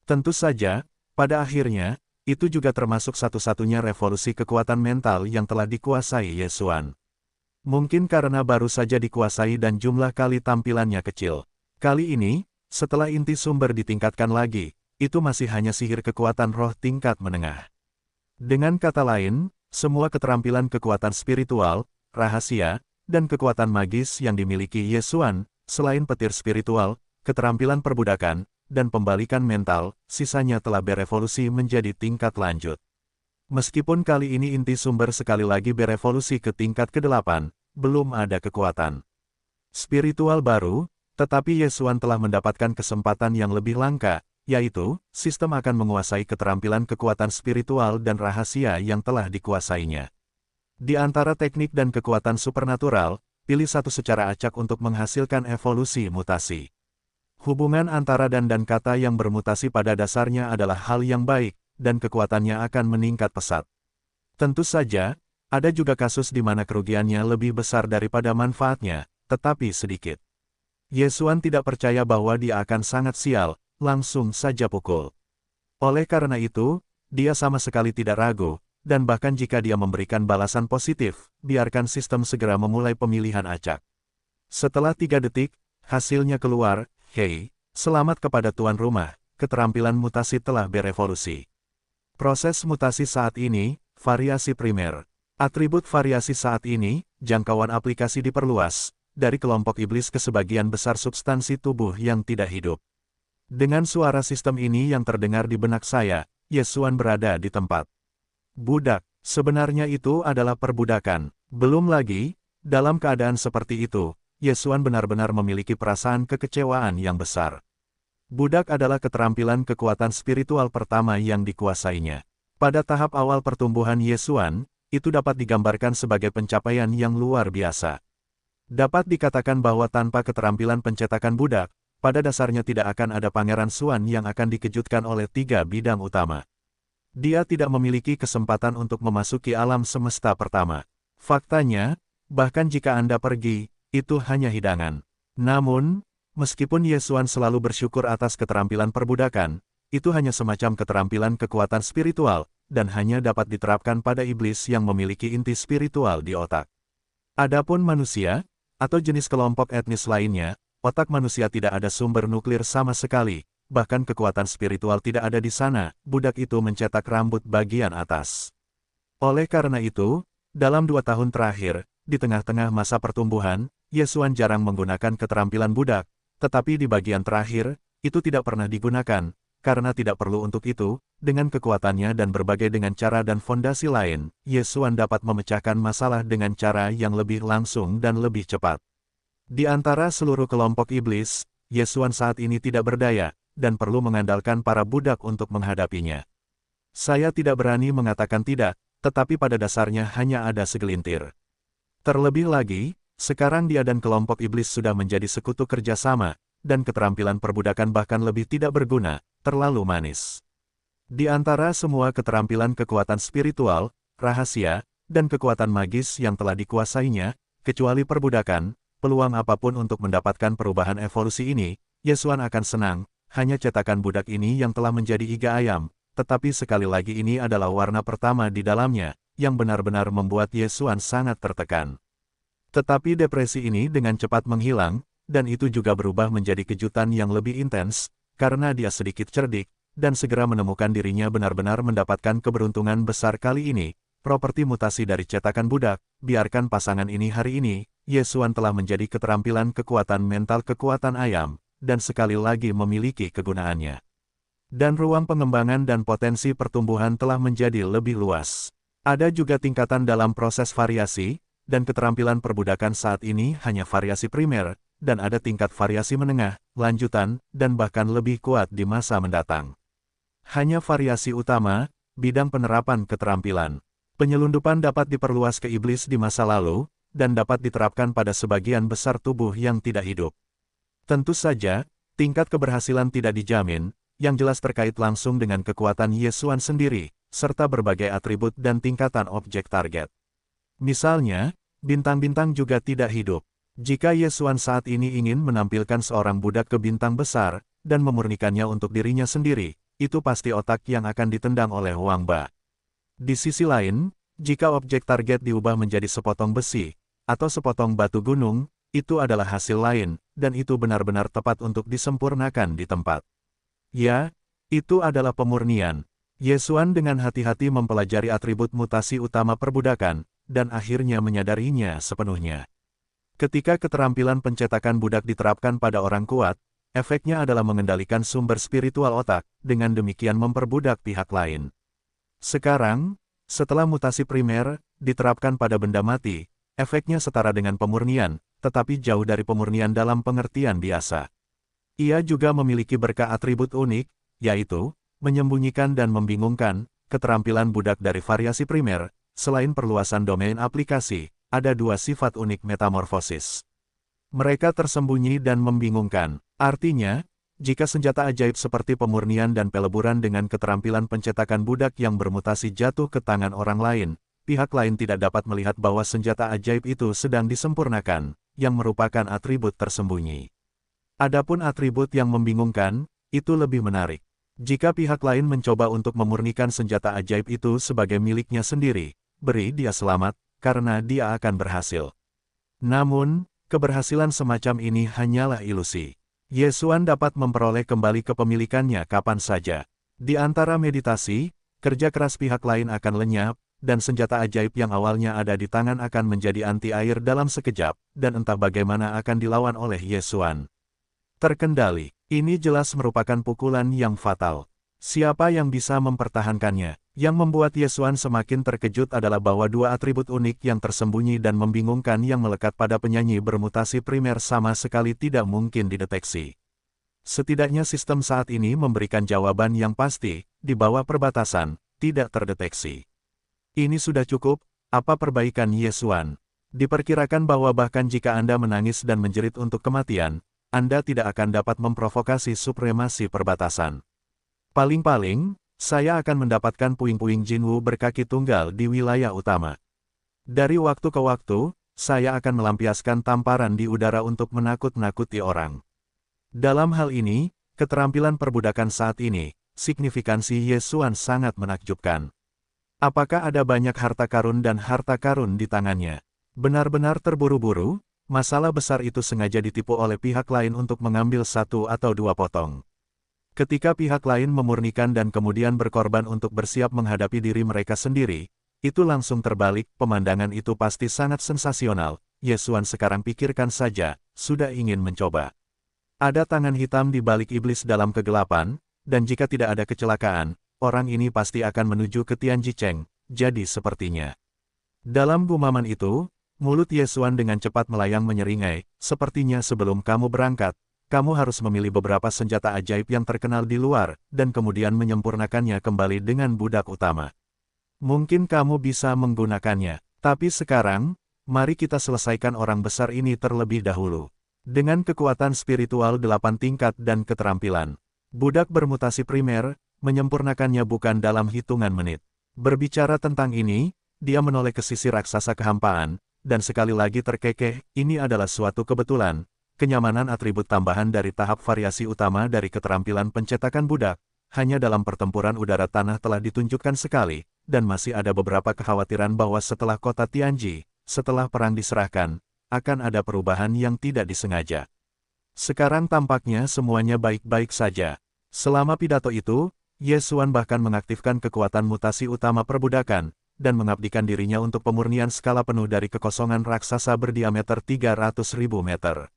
Tentu saja, pada akhirnya, itu juga termasuk satu-satunya revolusi kekuatan mental yang telah dikuasai Yesuan. Mungkin karena baru saja dikuasai dan jumlah kali tampilannya kecil. Kali ini, setelah inti sumber ditingkatkan lagi, itu masih hanya sihir kekuatan roh tingkat menengah. Dengan kata lain, semua keterampilan kekuatan spiritual, rahasia, dan kekuatan magis yang dimiliki Yesuan, selain petir spiritual, keterampilan perbudakan, dan pembalikan mental, sisanya telah berevolusi menjadi tingkat lanjut. Meskipun kali ini inti sumber sekali lagi berevolusi ke tingkat ke-8, belum ada kekuatan spiritual baru, tetapi Yesuan telah mendapatkan kesempatan yang lebih langka, yaitu, sistem akan menguasai keterampilan kekuatan spiritual dan rahasia yang telah dikuasainya. Di antara teknik dan kekuatan supernatural, pilih satu secara acak untuk menghasilkan evolusi mutasi. Hubungan antara dan kata yang bermutasi pada dasarnya adalah hal yang baik, dan kekuatannya akan meningkat pesat. Tentu saja, ada juga kasus di mana kerugiannya lebih besar daripada manfaatnya, tetapi sedikit. Yesuan tidak percaya bahwa dia akan sangat sial, langsung saja pukul. Oleh karena itu, dia sama sekali tidak ragu, dan bahkan jika dia memberikan balasan positif, biarkan sistem segera memulai pemilihan acak. Setelah 3 detik, hasilnya keluar, hei, selamat kepada tuan rumah, keterampilan mutasi telah berevolusi. Proses mutasi saat ini, variasi primer. Atribut variasi saat ini, jangkauan aplikasi diperluas, dari kelompok iblis ke sebagian besar substansi tubuh yang tidak hidup. Dengan suara sistem ini yang terdengar di benak saya, Yesuan berada di tempat. Budak, sebenarnya itu adalah perbudakan. Belum lagi, dalam keadaan seperti itu, Yesuan benar-benar memiliki perasaan kekecewaan yang besar. Budak adalah keterampilan kekuatan spiritual pertama yang dikuasainya. Pada tahap awal pertumbuhan Yesuan, itu dapat digambarkan sebagai pencapaian yang luar biasa. Dapat dikatakan bahwa tanpa keterampilan pencetakan budak, pada dasarnya tidak akan ada Pangeran Xuan yang akan dikejutkan oleh 3 bidang utama. Dia tidak memiliki kesempatan untuk memasuki alam semesta pertama. Faktanya, bahkan jika Anda pergi, itu hanya hidangan. Namun, meskipun Yesuan selalu bersyukur atas keterampilan perbudakan, itu hanya semacam keterampilan kekuatan spiritual, dan hanya dapat diterapkan pada iblis yang memiliki inti spiritual di otak. Adapun manusia, atau jenis kelompok etnis lainnya, otak manusia tidak ada sumber nuklir sama sekali, bahkan kekuatan spiritual tidak ada di sana, budak itu mencetak rambut bagian atas. Oleh karena itu, dalam 2 tahun terakhir, di tengah-tengah masa pertumbuhan, Yesuan jarang menggunakan keterampilan budak, tetapi di bagian terakhir, itu tidak pernah digunakan, karena tidak perlu untuk itu, dengan kekuatannya dan berbagai dengan cara dan fondasi lain, Yesuan dapat memecahkan masalah dengan cara yang lebih langsung dan lebih cepat. Di antara seluruh kelompok iblis, Yesuan saat ini tidak berdaya, dan perlu mengandalkan para budak untuk menghadapinya. Saya tidak berani mengatakan tidak, tetapi pada dasarnya hanya ada segelintir. Terlebih lagi, sekarang dia dan kelompok iblis sudah menjadi sekutu kerjasama, dan keterampilan perbudakan bahkan lebih tidak berguna, terlalu manis. Di antara semua keterampilan kekuatan spiritual, rahasia, dan kekuatan magis yang telah dikuasainya, kecuali perbudakan, peluang apapun untuk mendapatkan perubahan evolusi ini, Yesuan akan senang, hanya cetakan budak ini yang telah menjadi iga ayam, tetapi sekali lagi ini adalah warna pertama di dalamnya, yang benar-benar membuat Yesuan sangat tertekan. Tetapi depresi ini dengan cepat menghilang, dan itu juga berubah menjadi kejutan yang lebih intens, karena dia sedikit cerdik, dan segera menemukan dirinya benar-benar mendapatkan keberuntungan besar kali ini, properti mutasi dari cetakan budak, biarkan pasangan ini hari ini, Yesuan telah menjadi keterampilan kekuatan mental kekuatan ayam, dan sekali lagi memiliki kegunaannya. Dan ruang pengembangan dan potensi pertumbuhan telah menjadi lebih luas. Ada juga tingkatan dalam proses variasi, dan keterampilan perbudakan saat ini hanya variasi primer, dan ada tingkat variasi menengah, lanjutan, dan bahkan lebih kuat di masa mendatang. Hanya variasi utama, bidang penerapan keterampilan. Penyelundupan dapat diperluas ke iblis di masa lalu, dan dapat diterapkan pada sebagian besar tubuh yang tidak hidup. Tentu saja, tingkat keberhasilan tidak dijamin, yang jelas terkait langsung dengan kekuatan Yesuan sendiri, serta berbagai atribut dan tingkatan objek target. Misalnya, bintang-bintang juga tidak hidup. Jika Yesuan saat ini ingin menampilkan seorang budak ke bintang besar, dan memurnikannya untuk dirinya sendiri, itu pasti otak yang akan ditendang oleh Wang Ba. Di sisi lain, jika objek target diubah menjadi sepotong besi, atau sepotong batu gunung, itu adalah hasil lain, dan itu benar-benar tepat untuk disempurnakan di tempat. Ya, itu adalah pemurnian. Yesuan dengan hati-hati mempelajari atribut mutasi utama perbudakan, dan akhirnya menyadarinya sepenuhnya. Ketika keterampilan pencetakan budak diterapkan pada orang kuat, efeknya adalah mengendalikan sumber spiritual otak, dengan demikian memperbudak pihak lain. Sekarang, setelah mutasi primer diterapkan pada benda mati, efeknya setara dengan pemurnian, tetapi jauh dari pemurnian dalam pengertian biasa. Ia juga memiliki berkah atribut unik, yaitu, menyembunyikan dan membingungkan, keterampilan budak dari variasi primer, selain perluasan domain aplikasi, ada dua sifat unik metamorfosis. Mereka tersembunyi dan membingungkan. Artinya, jika senjata ajaib seperti pemurnian dan peleburan dengan keterampilan pencetakan budak yang bermutasi jatuh ke tangan orang lain, pihak lain tidak dapat melihat bahwa senjata ajaib itu sedang disempurnakan, yang merupakan atribut tersembunyi. Adapun atribut yang membingungkan, itu lebih menarik. Jika pihak lain mencoba untuk memurnikan senjata ajaib itu sebagai miliknya sendiri, beri dia selamat, karena dia akan berhasil. Namun, keberhasilan semacam ini hanyalah ilusi. Yesuan dapat memperoleh kembali kepemilikannya kapan saja. Di antara meditasi, kerja keras pihak lain akan lenyap, dan senjata ajaib yang awalnya ada di tangan akan menjadi anti-air dalam sekejap, dan entah bagaimana akan dilawan oleh Yesuan. Terkendali, ini jelas merupakan pukulan yang fatal. Siapa yang bisa mempertahankannya? Yang membuat Yesuan semakin terkejut adalah bahwa dua atribut unik yang tersembunyi dan membingungkan yang melekat pada penyanyi bermutasi primer sama sekali tidak mungkin dideteksi. Setidaknya sistem saat ini memberikan jawaban yang pasti, di bawah perbatasan, tidak terdeteksi. Ini sudah cukup, apa perbaikan Yesuan? Diperkirakan bahwa bahkan jika Anda menangis dan menjerit untuk kematian, Anda tidak akan dapat memprovokasi supremasi perbatasan. Paling-paling, saya akan mendapatkan puing-puing Jinwu berkaki tunggal di wilayah utama. Dari waktu ke waktu, saya akan melampiaskan tamparan di udara untuk menakut-nakuti orang. Dalam hal ini, keterampilan perbudakan saat ini, signifikansi Yesuan sangat menakjubkan. Apakah ada banyak harta karun dan harta karun di tangannya? Benar-benar terburu-buru, Masalah besar itu sengaja ditipu oleh pihak lain untuk mengambil 1 atau 2 potong. Ketika pihak lain memurnikan dan kemudian berkorban untuk bersiap menghadapi diri mereka sendiri, itu langsung terbalik. Pemandangan itu pasti sangat sensasional. Yesuan sekarang pikirkan saja, sudah ingin mencoba. Ada tangan hitam di balik iblis dalam kegelapan, dan jika tidak ada kecelakaan, orang ini pasti akan menuju ke Tianjicheng, jadi sepertinya. Dalam gumaman itu, mulut Yesuan dengan cepat melayang menyeringai, sepertinya sebelum kamu berangkat, kamu harus memilih beberapa senjata ajaib yang terkenal di luar, dan kemudian menyempurnakannya kembali dengan budak utama. Mungkin kamu bisa menggunakannya, tapi sekarang, mari kita selesaikan orang besar ini terlebih dahulu. Dengan kekuatan spiritual 8 tingkat dan keterampilan, budak bermutasi primer, menyempurnakannya bukan dalam hitungan menit. Berbicara tentang ini, dia menoleh ke sisi raksasa kehampaan, dan sekali lagi terkekeh, ini adalah suatu kebetulan. Kenyamanan atribut tambahan dari tahap variasi utama dari keterampilan pencetakan budak, hanya dalam pertempuran udara tanah telah ditunjukkan sekali, dan masih ada beberapa kekhawatiran bahwa setelah kota Tianji, setelah perang diserahkan, akan ada perubahan yang tidak disengaja. Sekarang tampaknya semuanya baik-baik saja. Selama pidato itu, Yesuan bahkan mengaktifkan kekuatan mutasi utama perbudakan, dan mengabdikan dirinya untuk pemurnian skala penuh dari kekosongan raksasa berdiameter 300.000 meter.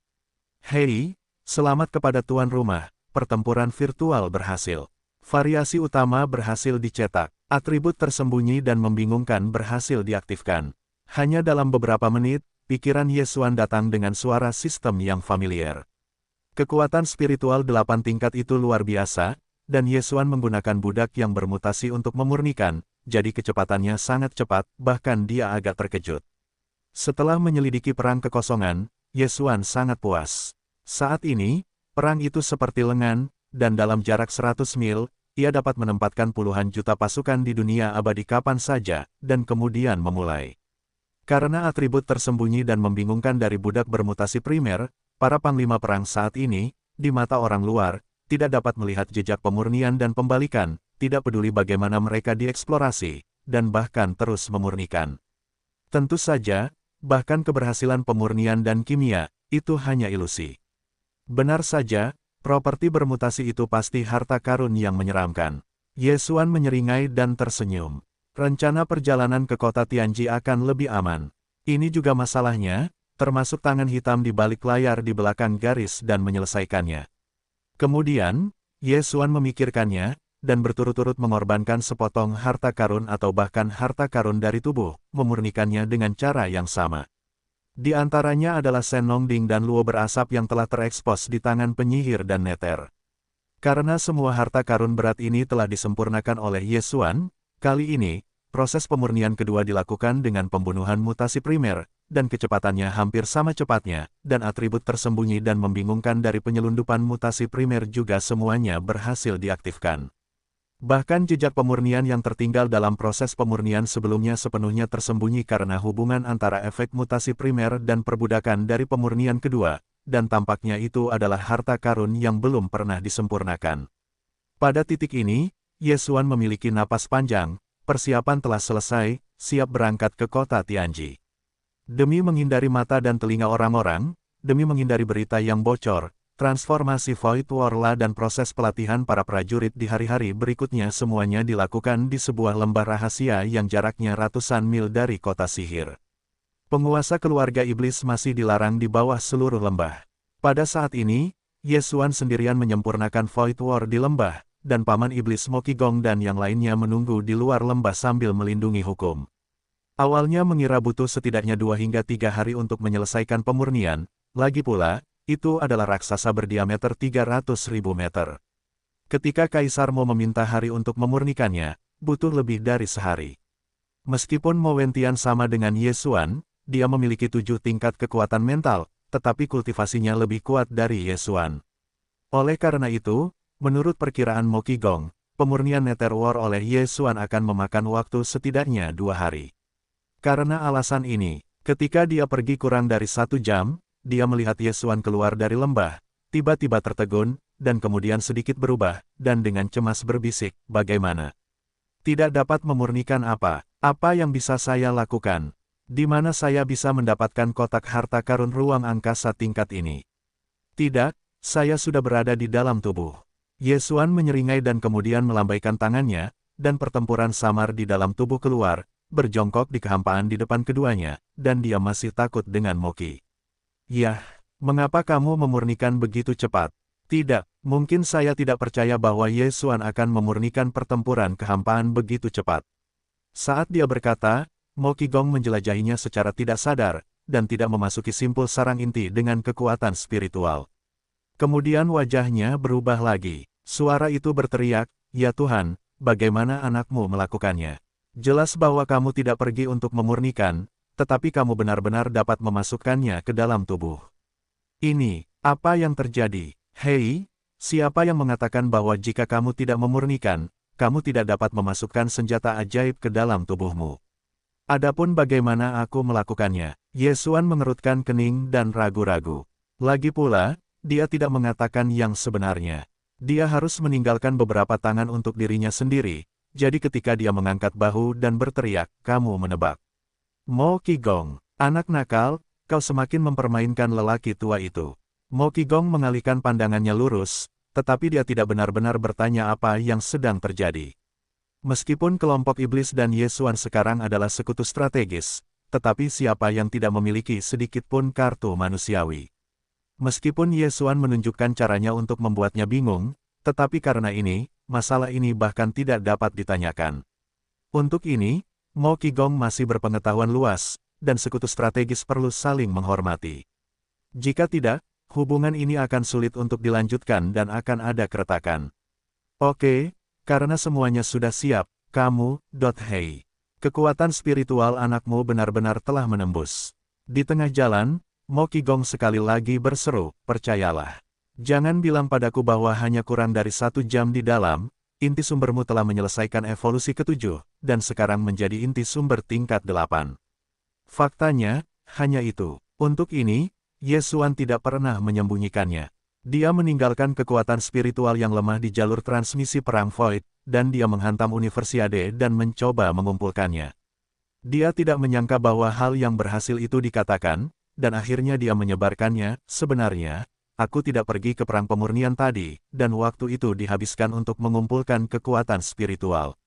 Hei, selamat kepada tuan rumah, pertempuran virtual berhasil. Variasi utama berhasil dicetak, atribut tersembunyi dan membingungkan berhasil diaktifkan. Hanya dalam beberapa menit, pikiran Yesuan datang dengan suara sistem yang familiar. Kekuatan spiritual 8 tingkat itu luar biasa, dan Yesuan menggunakan budak yang bermutasi untuk memurnikan, jadi kecepatannya sangat cepat, bahkan dia agak terkejut. Setelah menyelidiki perang kekosongan, Yesuan sangat puas. Saat ini, perang itu seperti lengan, dan dalam jarak 100 mil, ia dapat menempatkan puluhan juta pasukan di dunia abadi kapan saja, dan kemudian memulai. Karena atribut tersembunyi dan membingungkan dari budak bermutasi primer, para panglima perang saat ini, di mata orang luar, tidak dapat melihat jejak pemurnian dan pembalikan, tidak peduli bagaimana mereka dieksplorasi, dan bahkan terus memurnikan. Tentu saja, bahkan keberhasilan pemurnian dan kimia, itu hanya ilusi. Benar saja, properti bermutasi itu pasti harta karun yang menyeramkan. Yesuan menyeringai dan tersenyum. Rencana perjalanan ke kota Tianji akan lebih aman. Ini juga masalahnya, termasuk tangan hitam di balik layar di belakang garis dan menyelesaikannya. Kemudian, Yesuan memikirkannya, dan berturut-turut mengorbankan sepotong harta karun atau bahkan harta karun dari tubuh, memurnikannya dengan cara yang sama. Di antaranya adalah Shen Nongding dan Luo berasap yang telah terekspos di tangan penyihir dan neter. Karena semua harta karun berat ini telah disempurnakan oleh Yesuan, kali ini, proses pemurnian kedua dilakukan dengan pembunuhan mutasi primer, dan kecepatannya hampir sama cepatnya, dan atribut tersembunyi dan membingungkan dari penyelundupan mutasi primer juga semuanya berhasil diaktifkan. Bahkan jejak pemurnian yang tertinggal dalam proses pemurnian sebelumnya sepenuhnya tersembunyi karena hubungan antara efek mutasi primer dan perbudakan dari pemurnian kedua, dan tampaknya itu adalah harta karun yang belum pernah disempurnakan. Pada titik ini, Yesuan memiliki napas panjang, persiapan telah selesai, siap berangkat ke kota Tianji. Demi menghindari mata dan telinga orang-orang, demi menghindari berita yang bocor, transformasi Void Warla dan proses pelatihan para prajurit di hari-hari berikutnya semuanya dilakukan di sebuah lembah rahasia yang jaraknya ratusan mil dari kota sihir. Penguasa keluarga iblis masih dilarang di bawah seluruh lembah. Pada saat ini, Yesuan sendirian menyempurnakan Void War di lembah, dan paman iblis Mokigong dan yang lainnya menunggu di luar lembah sambil melindungi hukum. Awalnya mengira butuh setidaknya 2 hingga 3 hari untuk menyelesaikan pemurnian, lagi pula, itu adalah raksasa berdiameter 300.000 meter. Ketika Kaisar Mo meminta hari untuk memurnikannya, butuh lebih dari sehari. Meskipun Mo Wentian sama dengan Yesuan, dia memiliki 7 tingkat kekuatan mental, tetapi kultivasinya lebih kuat dari Yesuan. Oleh karena itu, menurut perkiraan Mokigong, pemurnian Nether War oleh Yesuan akan memakan waktu setidaknya 2 hari. Karena alasan ini, ketika dia pergi kurang dari 1 jam, dia melihat Yesuan keluar dari lembah, tiba-tiba tertegun, dan kemudian sedikit berubah, dan dengan cemas berbisik, bagaimana? Tidak dapat memurnikan apa? Apa yang bisa saya lakukan? Di mana saya bisa mendapatkan kotak harta karun ruang angkasa tingkat ini? Tidak, saya sudah berada di dalam tubuh. Ye Xuan menyeringai dan kemudian melambaikan tangannya, dan pertempuran samar di dalam tubuh keluar, berjongkok di kehampaan di depan keduanya, dan dia masih takut dengan Moki. Yah, mengapa kamu memurnikan begitu cepat? Tidak, mungkin saya tidak percaya bahwa Ye Xuan akan memurnikan pertempuran kehampaan begitu cepat. Saat dia berkata, Mo Qigong menjelajahinya secara tidak sadar, dan tidak memasuki simpul sarang inti dengan kekuatan spiritual. Kemudian wajahnya berubah lagi. Suara itu berteriak, "Ya Tuhan, bagaimana anakmu melakukannya? Jelas bahwa kamu tidak pergi untuk memurnikan, tetapi kamu benar-benar dapat memasukkannya ke dalam tubuh. Ini, apa yang terjadi? Hei, siapa yang mengatakan bahwa jika kamu tidak memurnikan, kamu tidak dapat memasukkan senjata ajaib ke dalam tubuhmu? Adapun bagaimana aku melakukannya?" Ye Xuan mengerutkan kening dan ragu-ragu. Lagi pula, dia tidak mengatakan yang sebenarnya. Dia harus meninggalkan beberapa tangan untuk dirinya sendiri, jadi ketika dia mengangkat bahu dan berteriak, "Kamu menebak." Mo Qigong, anak nakal, kau semakin mempermainkan lelaki tua itu. Mo Qigong mengalihkan pandangannya lurus, tetapi dia tidak benar-benar bertanya apa yang sedang terjadi. Meskipun kelompok iblis dan Ye Xuan sekarang adalah sekutu strategis, tetapi siapa yang tidak memiliki sedikit pun kartu manusiawi? Meskipun Ye Xuan menunjukkan caranya untuk membuatnya bingung, tetapi karena ini, masalah ini bahkan tidak dapat ditanyakan. Untuk ini, Mo Qigong masih berpengetahuan luas, dan sekutu strategis perlu saling menghormati. Jika tidak, hubungan ini akan sulit untuk dilanjutkan dan akan ada keretakan. Oke. Karena semuanya sudah siap, kamu, Hei. Kekuatan spiritual anakmu benar-benar telah menembus. Di tengah jalan, Mo Qigong sekali lagi berseru, "Percayalah. Jangan bilang padaku bahwa hanya kurang dari 1 jam di dalam, inti sumbermu telah menyelesaikan evolusi ke-7, dan sekarang menjadi inti sumber tingkat 8. Faktanya, hanya itu. Untuk ini, Ye Xuan tidak pernah menyembunyikannya. Dia meninggalkan kekuatan spiritual yang lemah di jalur transmisi perang Void, dan dia menghantam Universiade dan mencoba mengumpulkannya. Dia tidak menyangka bahwa hal yang berhasil itu dikatakan, dan akhirnya dia menyebarkannya. Sebenarnya, aku tidak pergi ke perang pemurnian tadi, dan waktu itu dihabiskan untuk mengumpulkan kekuatan spiritual.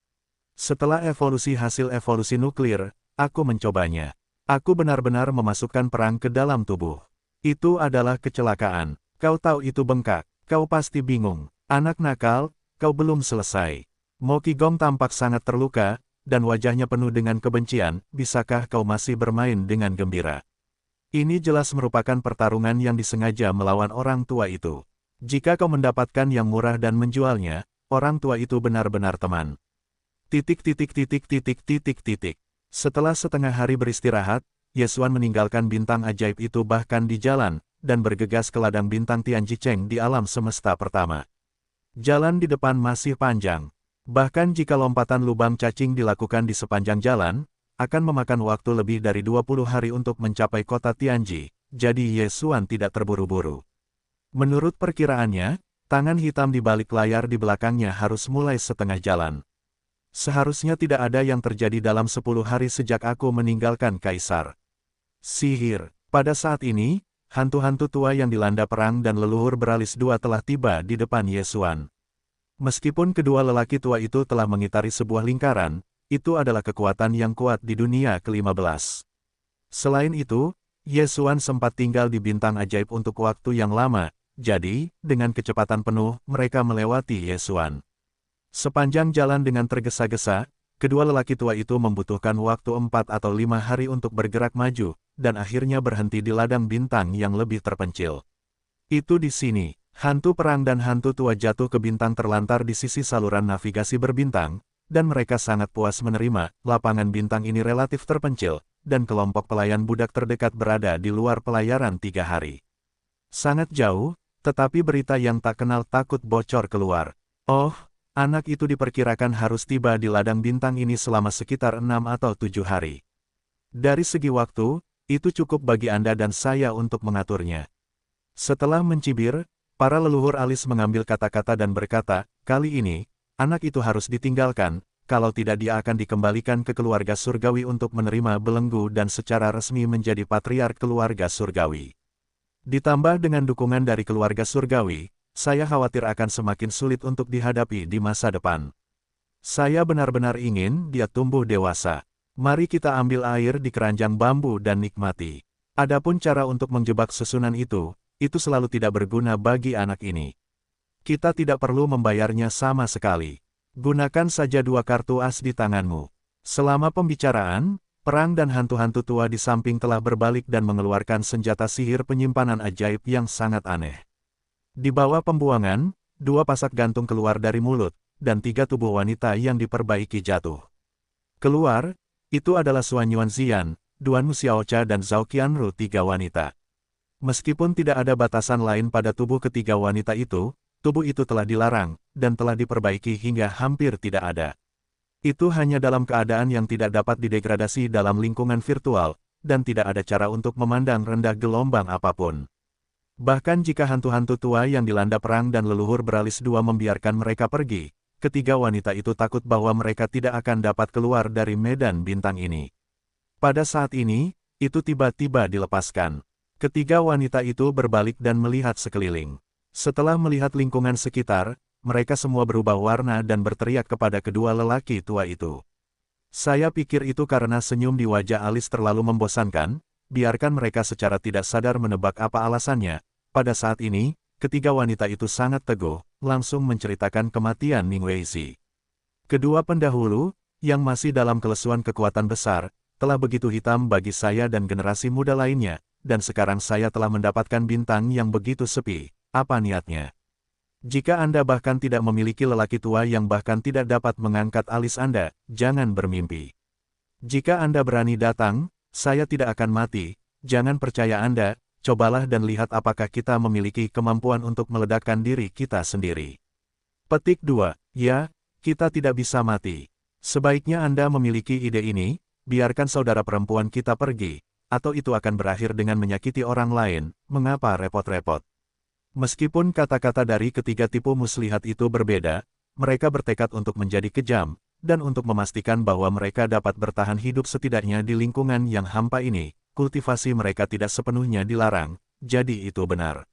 Setelah evolusi hasil evolusi nuklir, aku mencobanya. Aku benar-benar memasukkan perang ke dalam tubuh. Itu adalah kecelakaan. Kau tahu itu bengkak, kau pasti bingung. Anak nakal, kau belum selesai. Mo Qigong tampak sangat terluka, dan wajahnya penuh dengan kebencian. Bisakah kau masih bermain dengan gembira? Ini jelas merupakan pertarungan yang disengaja melawan orang tua itu. Jika kau mendapatkan yang murah dan menjualnya, orang tua itu benar-benar teman. Setelah setengah hari beristirahat, Ye Xuan meninggalkan bintang ajaib itu bahkan di jalan, dan bergegas ke ladang bintang Tianjicheng di alam semesta pertama. Jalan di depan masih panjang. Bahkan jika lompatan lubang cacing dilakukan di sepanjang jalan, akan memakan waktu lebih dari 20 hari untuk mencapai kota Tianji, jadi Ye Xuan tidak terburu-buru. Menurut perkiraannya, tangan hitam di balik layar di belakangnya harus mulai setengah jalan. Seharusnya tidak ada yang terjadi dalam 10 hari sejak aku meninggalkan Kaisar. Sihir. Pada saat ini, hantu-hantu tua yang dilanda perang dan leluhur beralis dua telah tiba di depan Ye Xuan. Meskipun kedua lelaki tua itu telah mengitari sebuah lingkaran, itu adalah kekuatan yang kuat di dunia ke-15. Selain itu, Ye Xuan sempat tinggal di bintang ajaib untuk waktu yang lama, jadi, dengan kecepatan penuh, mereka melewati Ye Xuan. Sepanjang jalan dengan tergesa-gesa, kedua lelaki tua itu membutuhkan waktu 4 atau 5 hari untuk bergerak maju, dan akhirnya berhenti di ladang bintang yang lebih terpencil. Itu di sini, hantu perang dan hantu tua jatuh ke bintang terlantar di sisi saluran navigasi berbintang, dan mereka sangat puas menerima, lapangan bintang ini relatif terpencil, dan kelompok pelayan budak terdekat berada di luar pelayaran 3 hari. Sangat jauh, tetapi berita yang tak kenal takut bocor keluar. Oh, anak itu diperkirakan harus tiba di ladang bintang ini selama sekitar 6 atau 7 hari. Dari segi waktu, itu cukup bagi Anda dan saya untuk mengaturnya. Setelah mencibir, para leluhur alis mengambil kata-kata dan berkata, kali ini, anak itu harus ditinggalkan, kalau tidak dia akan dikembalikan ke keluarga surgawi untuk menerima belenggu dan secara resmi menjadi patriark keluarga surgawi. Ditambah dengan dukungan dari keluarga surgawi, saya khawatir akan semakin sulit untuk dihadapi di masa depan. Saya benar-benar ingin dia tumbuh dewasa. Mari kita ambil air di keranjang bambu dan nikmati. Adapun cara untuk menjebak susunan itu selalu tidak berguna bagi anak ini. Kita tidak perlu membayarnya sama sekali. Gunakan saja 2 kartu as di tanganmu. Selama pembicaraan, perang dan hantu-hantu tua di samping telah berbalik dan mengeluarkan senjata sihir penyimpanan ajaib yang sangat aneh. Di bawah pembuangan, 2 pasak gantung keluar dari mulut, dan 3 tubuh wanita yang diperbaiki jatuh. Keluar, itu adalah Xuan Yuanzian, Duan Xiaocha dan Zhao Qianru, 3 wanita. Meskipun tidak ada batasan lain pada tubuh ketiga wanita itu, tubuh itu telah dilarang, dan telah diperbaiki hingga hampir tidak ada. Itu hanya dalam keadaan yang tidak dapat didegradasi dalam lingkungan virtual, dan tidak ada cara untuk memandang rendah gelombang apapun. Bahkan jika hantu-hantu tua yang dilanda perang dan leluhur beralis 2 membiarkan mereka pergi, ketiga wanita itu takut bahwa mereka tidak akan dapat keluar dari medan bintang ini. Pada saat ini, itu tiba-tiba dilepaskan. Ketiga wanita itu berbalik dan melihat sekeliling. Setelah melihat lingkungan sekitar, mereka semua berubah warna dan berteriak kepada kedua lelaki tua itu. Saya pikir itu karena senyum di wajah Alice terlalu membosankan, biarkan mereka secara tidak sadar menebak apa alasannya. Pada saat ini, ketiga wanita itu sangat teguh, langsung menceritakan kematian Ning Weizi. Kedua pendahulu, yang masih dalam kelesuan kekuatan besar, telah begitu hitam bagi saya dan generasi muda lainnya, dan sekarang saya telah mendapatkan bintang yang begitu sepi. Apa niatnya? Jika Anda bahkan tidak memiliki lelaki tua yang bahkan tidak dapat mengangkat alis Anda, jangan bermimpi. Jika Anda berani datang, saya tidak akan mati. Jangan percaya Anda, cobalah dan lihat apakah kita memiliki kemampuan untuk meledakkan diri kita sendiri. Petik 2. Ya, kita tidak bisa mati. Sebaiknya Anda memiliki ide ini, biarkan saudara perempuan kita pergi, atau itu akan berakhir dengan menyakiti orang lain, mengapa repot-repot. Meskipun kata-kata dari ketiga tipu muslihat itu berbeda, mereka bertekad untuk menjadi kejam, dan untuk memastikan bahwa mereka dapat bertahan hidup setidaknya di lingkungan yang hampa ini, kultivasi mereka tidak sepenuhnya dilarang, jadi itu benar.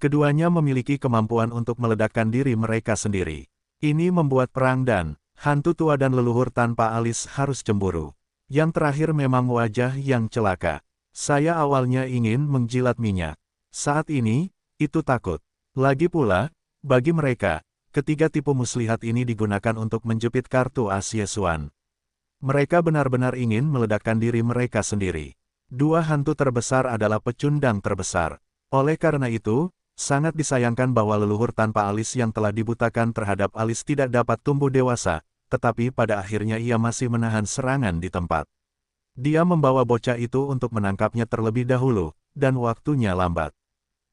Keduanya memiliki kemampuan untuk meledakkan diri mereka sendiri. Ini membuat perang dan hantu tua dan leluhur tanpa alis harus cemburu. Yang terakhir memang wajah yang celaka. Saya awalnya ingin menjilat minyak. Saat ini, itu takut. Lagi pula, bagi mereka, ketiga tipu muslihat ini digunakan untuk menjepit kartu as Yesuan. Mereka benar-benar ingin meledakkan diri mereka sendiri. 2 hantu terbesar adalah pecundang terbesar. Oleh karena itu, sangat disayangkan bahwa leluhur tanpa alis yang telah dibutakan terhadap alis tidak dapat tumbuh dewasa, tetapi pada akhirnya ia masih menahan serangan di tempat. Dia membawa bocah itu untuk menangkapnya terlebih dahulu, dan waktunya lambat.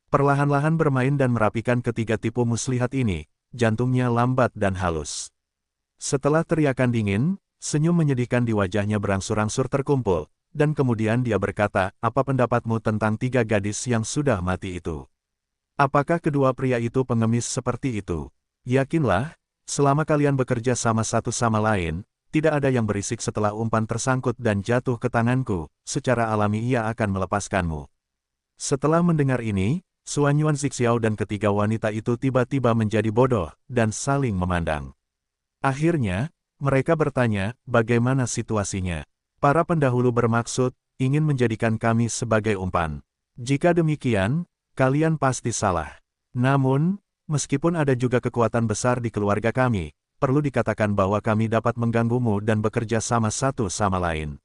Perlahan-lahan bermain dan merapikan ketiga tipu muslihat ini, jantungnya lambat dan halus. Setelah teriakan dingin, senyum menyedihkan di wajahnya berangsur-angsur terkumpul, dan kemudian dia berkata, apa pendapatmu tentang 3 gadis yang sudah mati itu? Apakah kedua pria itu pengemis seperti itu? Yakinlah, selama kalian bekerja sama satu sama lain, tidak ada yang berisik setelah umpan tersangkut dan jatuh ke tanganku, secara alami ia akan melepaskanmu. Setelah mendengar ini, Xuan Yuanzixiao dan ketiga wanita itu tiba-tiba menjadi bodoh, dan saling memandang. Akhirnya, mereka bertanya, bagaimana situasinya? Para pendahulu bermaksud, ingin menjadikan kami sebagai umpan. Jika demikian, kalian pasti salah. Namun, meskipun ada juga kekuatan besar di keluarga kami, perlu dikatakan bahwa kami dapat mengganggumu dan bekerja sama satu sama lain.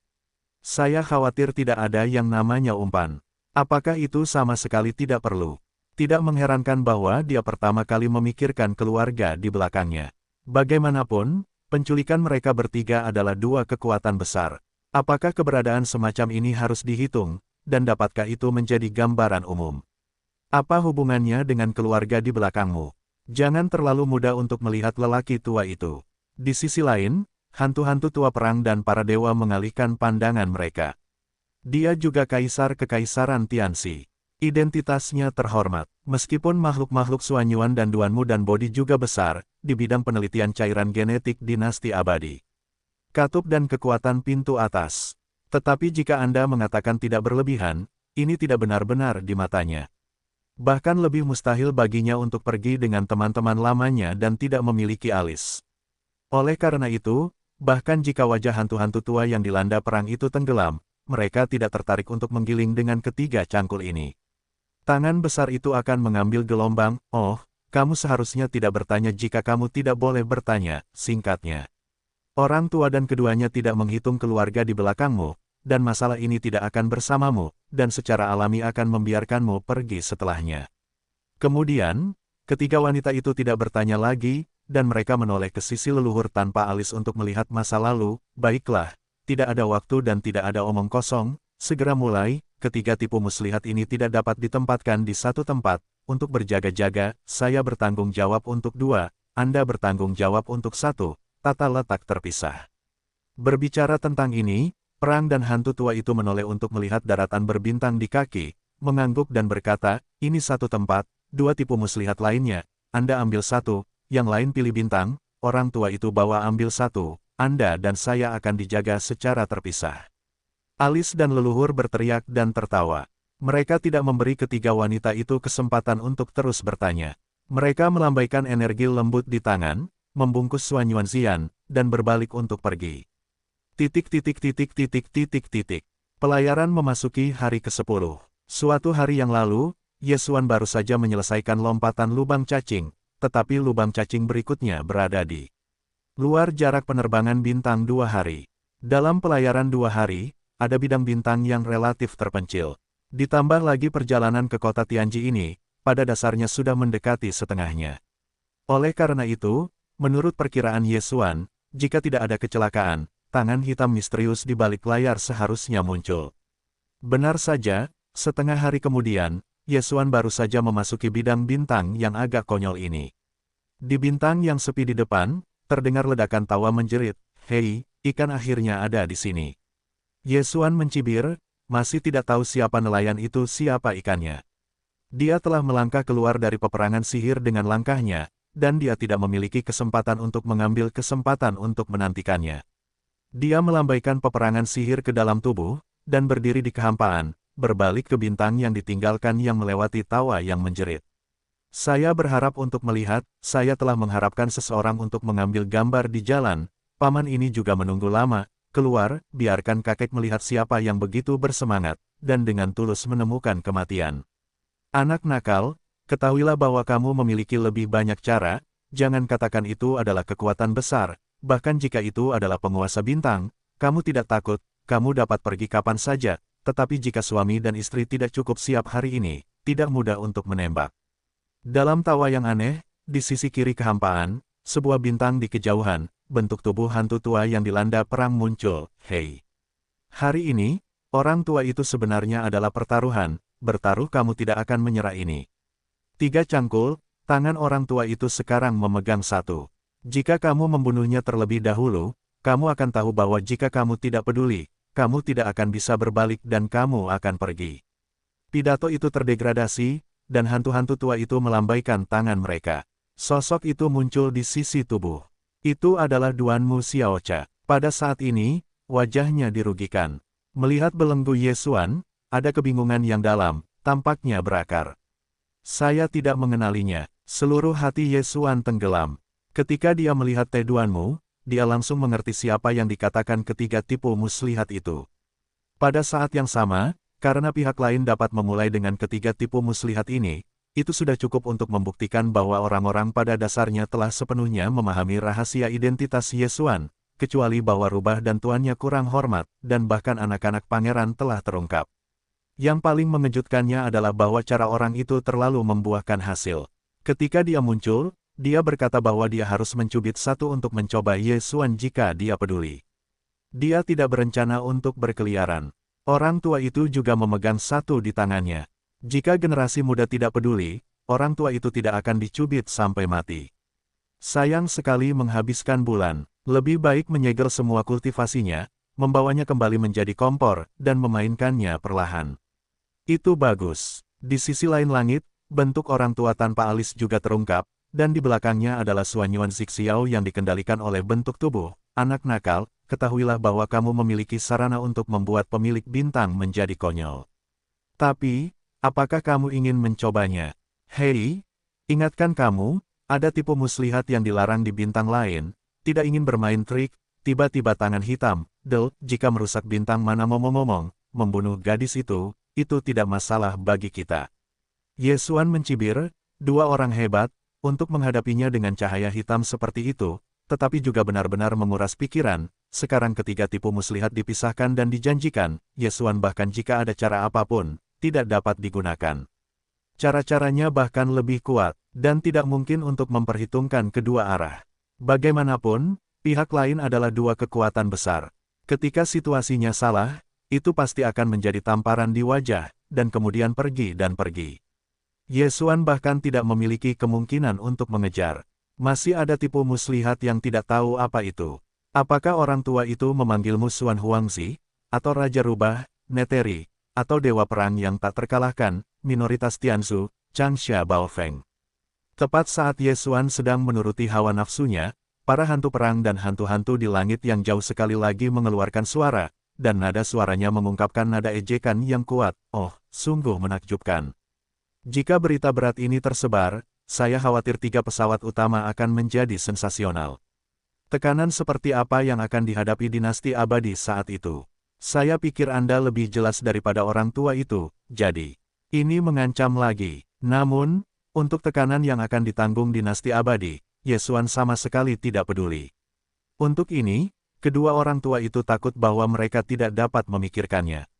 Saya khawatir tidak ada yang namanya umpan. Apakah itu sama sekali tidak perlu? Tidak mengherankan bahwa dia pertama kali memikirkan keluarga di belakangnya. Bagaimanapun, penculikan mereka bertiga adalah 2 kekuatan besar. Apakah keberadaan semacam ini harus dihitung, dan dapatkah itu menjadi gambaran umum? Apa hubungannya dengan keluarga di belakangmu? Jangan terlalu mudah untuk melihat lelaki tua itu. Di sisi lain, hantu-hantu tua perang dan para dewa mengalihkan pandangan mereka. Dia juga kaisar kekaisaran Tianxi. Identitasnya terhormat. Meskipun makhluk-makhluk Suanyuan dan Duanmu dan Bodi juga besar, di bidang penelitian cairan genetik dinasti abadi. Katup dan kekuatan pintu atas. Tetapi jika Anda mengatakan tidak berlebihan, ini tidak benar-benar di matanya. Bahkan lebih mustahil baginya untuk pergi dengan teman-teman lamanya dan tidak memiliki alis. Oleh karena itu, bahkan jika wajah hantu-hantu tua yang dilanda perang itu tenggelam, mereka tidak tertarik untuk menggiling dengan ketiga cangkul ini. Tangan besar itu akan mengambil gelombang. Oh, kamu seharusnya tidak bertanya jika kamu tidak boleh bertanya, singkatnya. Orang tua dan keduanya tidak menghitung keluarga di belakangmu, dan masalah ini tidak akan bersamamu, dan secara alami akan membiarkanmu pergi setelahnya. Kemudian, ketiga wanita itu tidak bertanya lagi, dan mereka menoleh ke sisi leluhur tanpa alis untuk melihat masa lalu. Baiklah, tidak ada waktu dan tidak ada omong kosong, segera mulai. Ketiga tipu muslihat ini tidak dapat ditempatkan di satu tempat. Untuk berjaga-jaga, saya bertanggung jawab untuk 2, Anda bertanggung jawab untuk 1, tata letak terpisah. Berbicara tentang ini, perang dan hantu tua itu menoleh untuk melihat daratan berbintang di kaki, mengangguk dan berkata, ini satu tempat, 2 tipu muslihat lainnya, Anda ambil 1, yang lain pilih bintang, orang tua itu bawa ambil 1, Anda dan saya akan dijaga secara terpisah. Alis dan leluhur berteriak dan tertawa. Mereka tidak memberi ketiga wanita itu kesempatan untuk terus bertanya. Mereka melambaikan energi lembut di tangan, membungkus Suanyuan Xian, dan berbalik untuk pergi. Pelayaran memasuki hari ke-10. Suatu hari yang lalu, Yesuan baru saja menyelesaikan lompatan lubang cacing, tetapi lubang cacing berikutnya berada di luar jarak penerbangan bintang 2 hari. Dalam pelayaran 2 hari, ada bidang bintang yang relatif terpencil. Ditambah lagi perjalanan ke kota Tianji ini, pada dasarnya sudah mendekati setengahnya. Oleh karena itu, menurut perkiraan Yesuan, jika tidak ada kecelakaan, tangan hitam misterius di balik layar seharusnya muncul. Benar saja, setengah hari kemudian, Yesuan baru saja memasuki bidang bintang yang agak konyol ini. Di bintang yang sepi di depan, terdengar ledakan tawa menjerit, "Hei, ikan akhirnya ada di sini." Yesuan mencibir, masih tidak tahu siapa nelayan itu siapa ikannya. Dia telah melangkah keluar dari peperangan sihir dengan langkahnya, dan dia tidak memiliki kesempatan untuk mengambil kesempatan untuk menantikannya. Dia melambaikan peperangan sihir ke dalam tubuh, dan berdiri di kehampaan, berbalik ke bintang yang ditinggalkan yang melewati tawa yang menjerit. Saya berharap untuk melihat, saya telah mengharapkan seseorang untuk mengambil gambar di jalan, paman ini juga menunggu lama. Keluar, biarkan kakek melihat siapa yang begitu bersemangat, dan dengan tulus menemukan kematian. Anak nakal, ketahuilah bahwa kamu memiliki lebih banyak cara, jangan katakan itu adalah kekuatan besar, bahkan jika itu adalah penguasa bintang, kamu tidak takut, kamu dapat pergi kapan saja, tetapi jika suami dan istri tidak cukup siap hari ini, tidak mudah untuk menembak. Dalam tawa yang aneh, di sisi kiri kehampaan, sebuah bintang di kejauhan, bentuk tubuh hantu tua yang dilanda perang muncul. Hei. Hari ini, orang tua itu sebenarnya adalah pertaruhan, bertaruh kamu tidak akan menyerah ini. 3 cangkul, tangan orang tua itu sekarang memegang 1. Jika kamu membunuhnya terlebih dahulu, kamu akan tahu bahwa jika kamu tidak peduli, kamu tidak akan bisa berbalik dan kamu akan pergi. Pidato itu terdegradasi, dan hantu-hantu tua itu melambaikan tangan mereka. Sosok itu muncul di sisi tubuh. Itu adalah Duanmu Xiaocha. Pada saat ini, wajahnya dirugikan. Melihat belenggu Yesuan, ada kebingungan yang dalam, tampaknya berakar. Saya tidak mengenalinya. Seluruh hati Yesuan tenggelam. Ketika dia melihat Duanmu, dia langsung mengerti siapa yang dikatakan ketiga tipu muslihat itu. Pada saat yang sama, karena pihak lain dapat memulai dengan ketiga tipu muslihat ini, itu sudah cukup untuk membuktikan bahwa orang-orang pada dasarnya telah sepenuhnya memahami rahasia identitas Yesuan, kecuali bahwa rubah dan tuannya kurang hormat, dan bahkan anak-anak pangeran telah terungkap. Yang paling mengejutkannya adalah bahwa cara orang itu terlalu membuahkan hasil. Ketika dia muncul, dia berkata bahwa dia harus mencubit 1 untuk mencoba Yesuan jika dia peduli. Dia tidak berencana untuk berkeliaran. Orang tua itu juga memegang 1 di tangannya. Jika generasi muda tidak peduli, orang tua itu tidak akan dicubit sampai mati. Sayang sekali menghabiskan bulan, lebih baik menyegel semua kultivasinya, membawanya kembali menjadi kompor, dan memainkannya perlahan. Itu bagus. Di sisi lain langit, bentuk orang tua tanpa alis juga terungkap, dan di belakangnya adalah Suanyuan Zixiao yang dikendalikan oleh bentuk tubuh. Anak nakal, ketahuilah bahwa kamu memiliki sarana untuk membuat pemilik bintang menjadi konyol. Tapi, apakah kamu ingin mencobanya? Hei, ingatkan kamu, ada tipu muslihat yang dilarang di bintang lain, tidak ingin bermain trik, tiba-tiba tangan hitam, jika merusak bintang mana ngomong-ngomong, membunuh gadis itu tidak masalah bagi kita. Yesuan mencibir, dua orang hebat, untuk menghadapinya dengan cahaya hitam seperti itu, tetapi juga benar-benar menguras pikiran. Sekarang ketiga tipu muslihat dipisahkan dan dijanjikan, Yesuan bahkan jika ada cara apapun, tidak dapat digunakan. Cara-caranya bahkan lebih kuat, dan tidak mungkin untuk memperhitungkan kedua arah. Bagaimanapun, pihak lain adalah dua kekuatan besar. Ketika situasinya salah, itu pasti akan menjadi tamparan di wajah, dan kemudian pergi dan pergi. Yesuan bahkan tidak memiliki kemungkinan untuk mengejar. Masih ada tipu muslihat yang tidak tahu apa itu. Apakah orang tua itu memanggilmu Suan Huangzi, atau Raja Rubah, Neteri, atau Dewa Perang yang tak terkalahkan, minoritas Tianzu, Changsha Baofeng. Tepat saat Yesuan sedang menuruti hawa nafsunya, para hantu perang dan hantu-hantu di langit yang jauh sekali lagi mengeluarkan suara, dan nada suaranya mengungkapkan nada ejekan yang kuat. Oh, sungguh menakjubkan. Jika berita berat ini tersebar, saya khawatir 3 pesawat utama akan menjadi sensasional. Tekanan seperti apa yang akan dihadapi dinasti abadi saat itu? Saya pikir Anda lebih jelas daripada orang tua itu, jadi ini mengancam lagi. Namun, untuk tekanan yang akan ditanggung dinasti abadi, Yesuan sama sekali tidak peduli. Untuk ini, kedua orang tua itu takut bahwa mereka tidak dapat memikirkannya.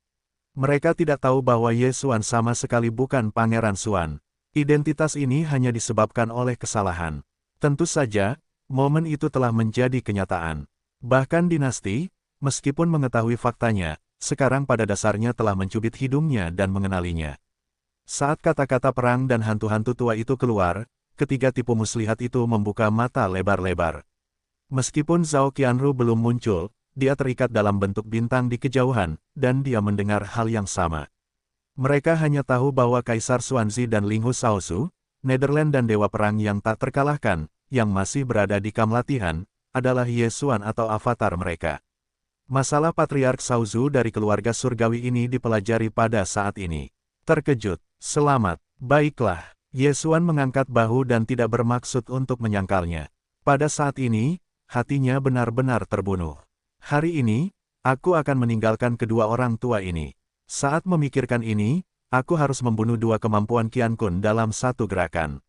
Mereka tidak tahu bahwa Yesuan sama sekali bukan Pangeran Suan. Identitas ini hanya disebabkan oleh kesalahan. Tentu saja, momen itu telah menjadi kenyataan. Bahkan dinasti, meskipun mengetahui faktanya, sekarang pada dasarnya telah mencubit hidungnya dan mengenalinya. Saat kata-kata perang dan hantu-hantu tua itu keluar, ketiga tipu muslihat itu membuka mata lebar-lebar. Meskipun Zhao Qianru belum muncul, dia terikat dalam bentuk bintang di kejauhan, dan dia mendengar hal yang sama. Mereka hanya tahu bahwa Kaisar Xuanzi dan Linghu Shaozu, Netherland dan Dewa Perang yang tak terkalahkan, yang masih berada di kamp latihan, adalah Yesuan atau avatar mereka. Masalah Patriark Shaozu dari keluarga surgawi ini dipelajari pada saat ini. Terkejut, selamat, baiklah. Yesuan mengangkat bahu dan tidak bermaksud untuk menyangkalnya. Pada saat ini, hatinya benar-benar terbunuh. Hari ini, aku akan meninggalkan kedua orang tua ini. Saat memikirkan ini, aku harus membunuh dua kemampuan Qian Kun dalam satu gerakan.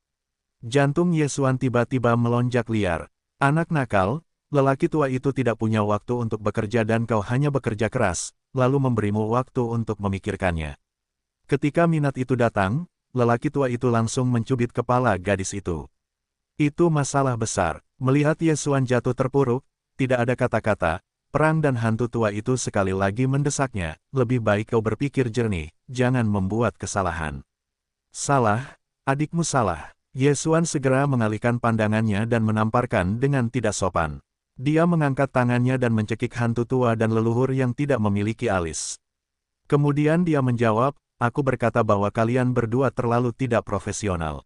Jantung Yesuan tiba-tiba melonjak liar. Anak nakal, lelaki tua itu tidak punya waktu untuk bekerja dan kau hanya bekerja keras, lalu memberimu waktu untuk memikirkannya. Ketika minat itu datang, lelaki tua itu langsung mencubit kepala gadis itu. Itu masalah besar. Melihat Yesuan jatuh terpuruk, tidak ada kata-kata, perang dan hantu tua itu sekali lagi mendesaknya, lebih baik kau berpikir jernih, jangan membuat kesalahan. Salah, adikmu salah. Yesuan segera mengalihkan pandangannya dan menamparkan dengan tidak sopan. Dia mengangkat tangannya dan mencekik hantu tua dan leluhur yang tidak memiliki alis. Kemudian dia menjawab, aku berkata bahwa kalian berdua terlalu tidak profesional.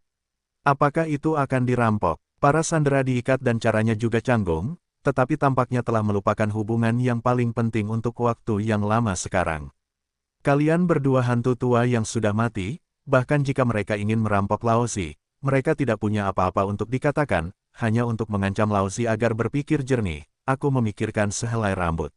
Apakah itu akan dirampok? Para sandera diikat dan caranya juga canggung, tetapi tampaknya telah melupakan hubungan yang paling penting untuk waktu yang lama sekarang. Kalian berdua hantu tua yang sudah mati, bahkan jika mereka ingin merampok Laozi, mereka tidak punya apa-apa untuk dikatakan, hanya untuk mengancam Laozi agar berpikir jernih. Aku memikirkan sehelai rambut.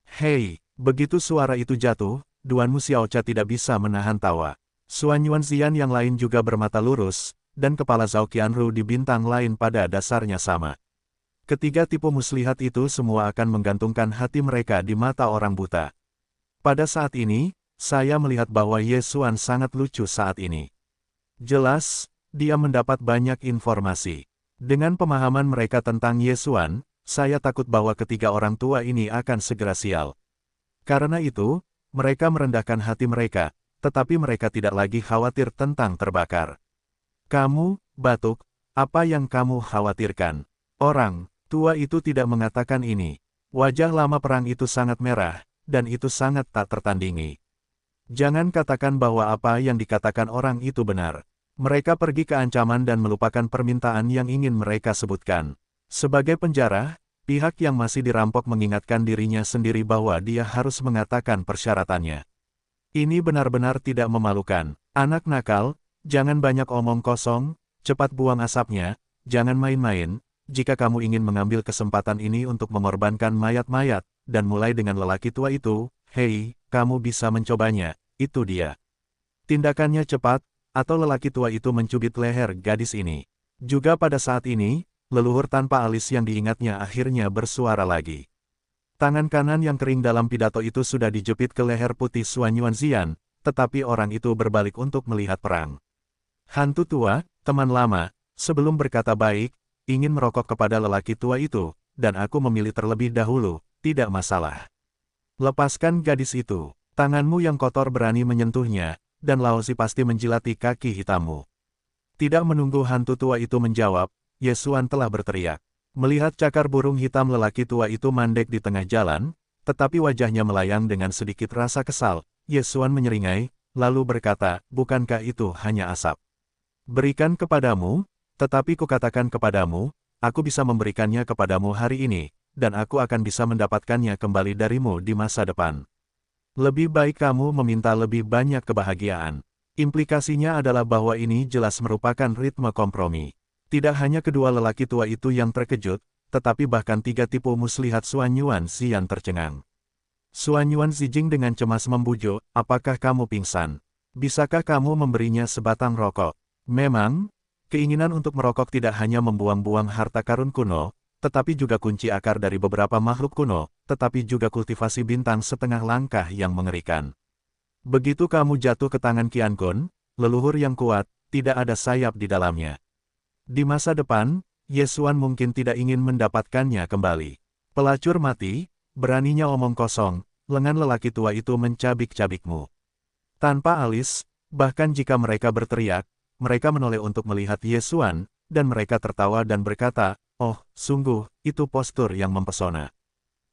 Hei, begitu suara itu jatuh, Duanmu Xiaocha tidak bisa menahan tawa. Suan Yuanxian yang lain juga bermata lurus, dan kepala Zhao Qianru di bintang lain pada dasarnya sama. Ketiga tipu muslihat itu semua akan menggantungkan hati mereka di mata orang buta. Pada saat ini, saya melihat bahwa Yesuan sangat lucu saat ini. Jelas, dia mendapat banyak informasi. Dengan pemahaman mereka tentang Yesuan, saya takut bahwa ketiga orang tua ini akan segera sial. Karena itu, mereka merendahkan hati mereka, tetapi mereka tidak lagi khawatir tentang terbakar. Kamu, batuk, apa yang kamu khawatirkan? Orang tua itu tidak mengatakan ini. Wajah lama perang itu sangat merah, dan itu sangat tak tertandingi. Jangan katakan bahwa apa yang dikatakan orang itu benar. Mereka pergi ke ancaman dan melupakan permintaan yang ingin mereka sebutkan. Sebagai penjara, pihak yang masih dirampok mengingatkan dirinya sendiri bahwa dia harus mengatakan persyaratannya. Ini benar-benar tidak memalukan. Anak nakal, jangan banyak omong kosong, cepat buang asapnya, jangan main-main. Jika kamu ingin mengambil kesempatan ini untuk mengorbankan mayat-mayat, dan mulai dengan lelaki tua itu, hei, kamu bisa mencobanya, itu dia. Tindakannya cepat, atau lelaki tua itu mencubit leher gadis ini. Juga pada saat ini, leluhur tanpa alis yang diingatnya akhirnya bersuara lagi. Tangan kanan yang kering dalam pidato itu sudah dijepit ke leher putih Xuan Yuanxian, tetapi orang itu berbalik untuk melihat perang. Hantu tua, teman lama, sebelum berkata baik, ingin merokok kepada lelaki tua itu, dan aku memilih terlebih dahulu, tidak masalah. Lepaskan gadis itu, tanganmu yang kotor berani menyentuhnya, dan Laozi pasti menjilati kaki hitammu. Tidak menunggu hantu tua itu menjawab, Ye Xuan telah berteriak. Melihat cakar burung hitam lelaki tua itu mandek di tengah jalan, tetapi wajahnya melayang dengan sedikit rasa kesal, Ye Xuan menyeringai, lalu berkata, bukankah itu hanya asap? Berikan kepadamu, tetapi kukatakan kepadamu, aku bisa memberikannya kepadamu hari ini, dan aku akan bisa mendapatkannya kembali darimu di masa depan. Lebih baik kamu meminta lebih banyak kebahagiaan. Implikasinya adalah bahwa ini jelas merupakan ritme kompromi. Tidak hanya kedua lelaki tua itu yang terkejut, tetapi bahkan tiga tipu muslihat Xuan Yuanxian tercengang. Xuan Yuanxijing dengan cemas membujuk, apakah kamu pingsan? Bisakah kamu memberinya sebatang rokok? Memang, keinginan untuk merokok tidak hanya membuang-buang harta karun kuno, tetapi juga kunci akar dari beberapa makhluk kuno, tetapi juga kultivasi bintang setengah langkah yang mengerikan. Begitu kamu jatuh ke tangan Qian Kun, leluhur yang kuat, tidak ada sayap di dalamnya. Di masa depan, Ye Xuan mungkin tidak ingin mendapatkannya kembali. Pelacur mati, beraninya omong kosong, lengan lelaki tua itu mencabik-cabikmu. Tanpa alis, bahkan jika mereka berteriak, mereka menoleh untuk melihat Ye Xuan, dan mereka tertawa dan berkata, oh, sungguh, itu postur yang mempesona.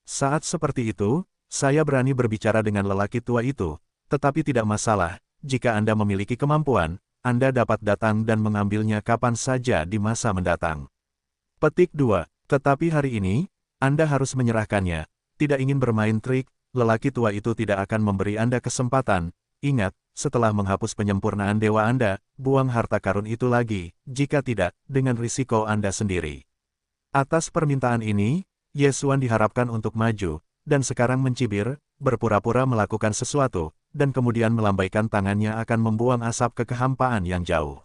Saat seperti itu, saya berani berbicara dengan lelaki tua itu, tetapi tidak masalah, jika Anda memiliki kemampuan, Anda dapat datang dan mengambilnya kapan saja di masa mendatang. Petik 2. Tetapi hari ini, Anda harus menyerahkannya. Tidak ingin bermain trik, lelaki tua itu tidak akan memberi Anda kesempatan. Ingat, setelah menghapus penyempurnaan dewa Anda, buang harta karun itu lagi, jika tidak, dengan risiko Anda sendiri. Atas permintaan ini, Ye Xuan diharapkan untuk maju, dan sekarang mencibir, berpura-pura melakukan sesuatu, dan kemudian melambaikan tangannya akan membuang asap ke kehampaan yang jauh.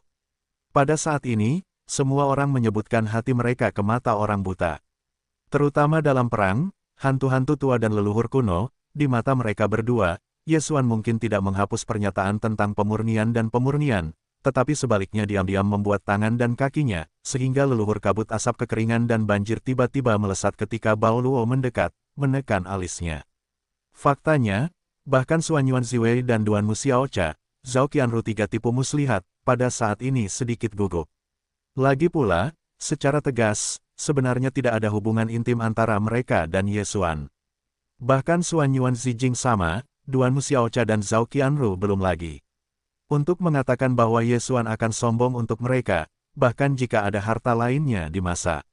Pada saat ini, semua orang menyebutkan hati mereka ke mata orang buta. Terutama dalam perang, hantu-hantu tua dan leluhur kuno, di mata mereka berdua, Ye Xuan mungkin tidak menghapus pernyataan tentang pemurnian dan pemurnian, tetapi sebaliknya diam-diam membuat tangan dan kakinya, sehingga leluhur kabut asap kekeringan dan banjir tiba-tiba melesat ketika Bao Luo mendekat, menekan alisnya. Faktanya, bahkan Xuan Yuanxiwei dan Duan Mu Xiaocha, Zhao Qianru tiga tipu muslihat, pada saat ini sedikit gugup. Lagi pula, secara tegas, sebenarnya tidak ada hubungan intim antara mereka dan Ye Xuan. Bahkan Xuan Yuanxijing sama, Duan Mu Xiaocha dan Zhao Qianru belum lagi. Untuk mengatakan bahwa Ye Xuan akan sombong untuk mereka, bahkan jika ada harta lainnya di masa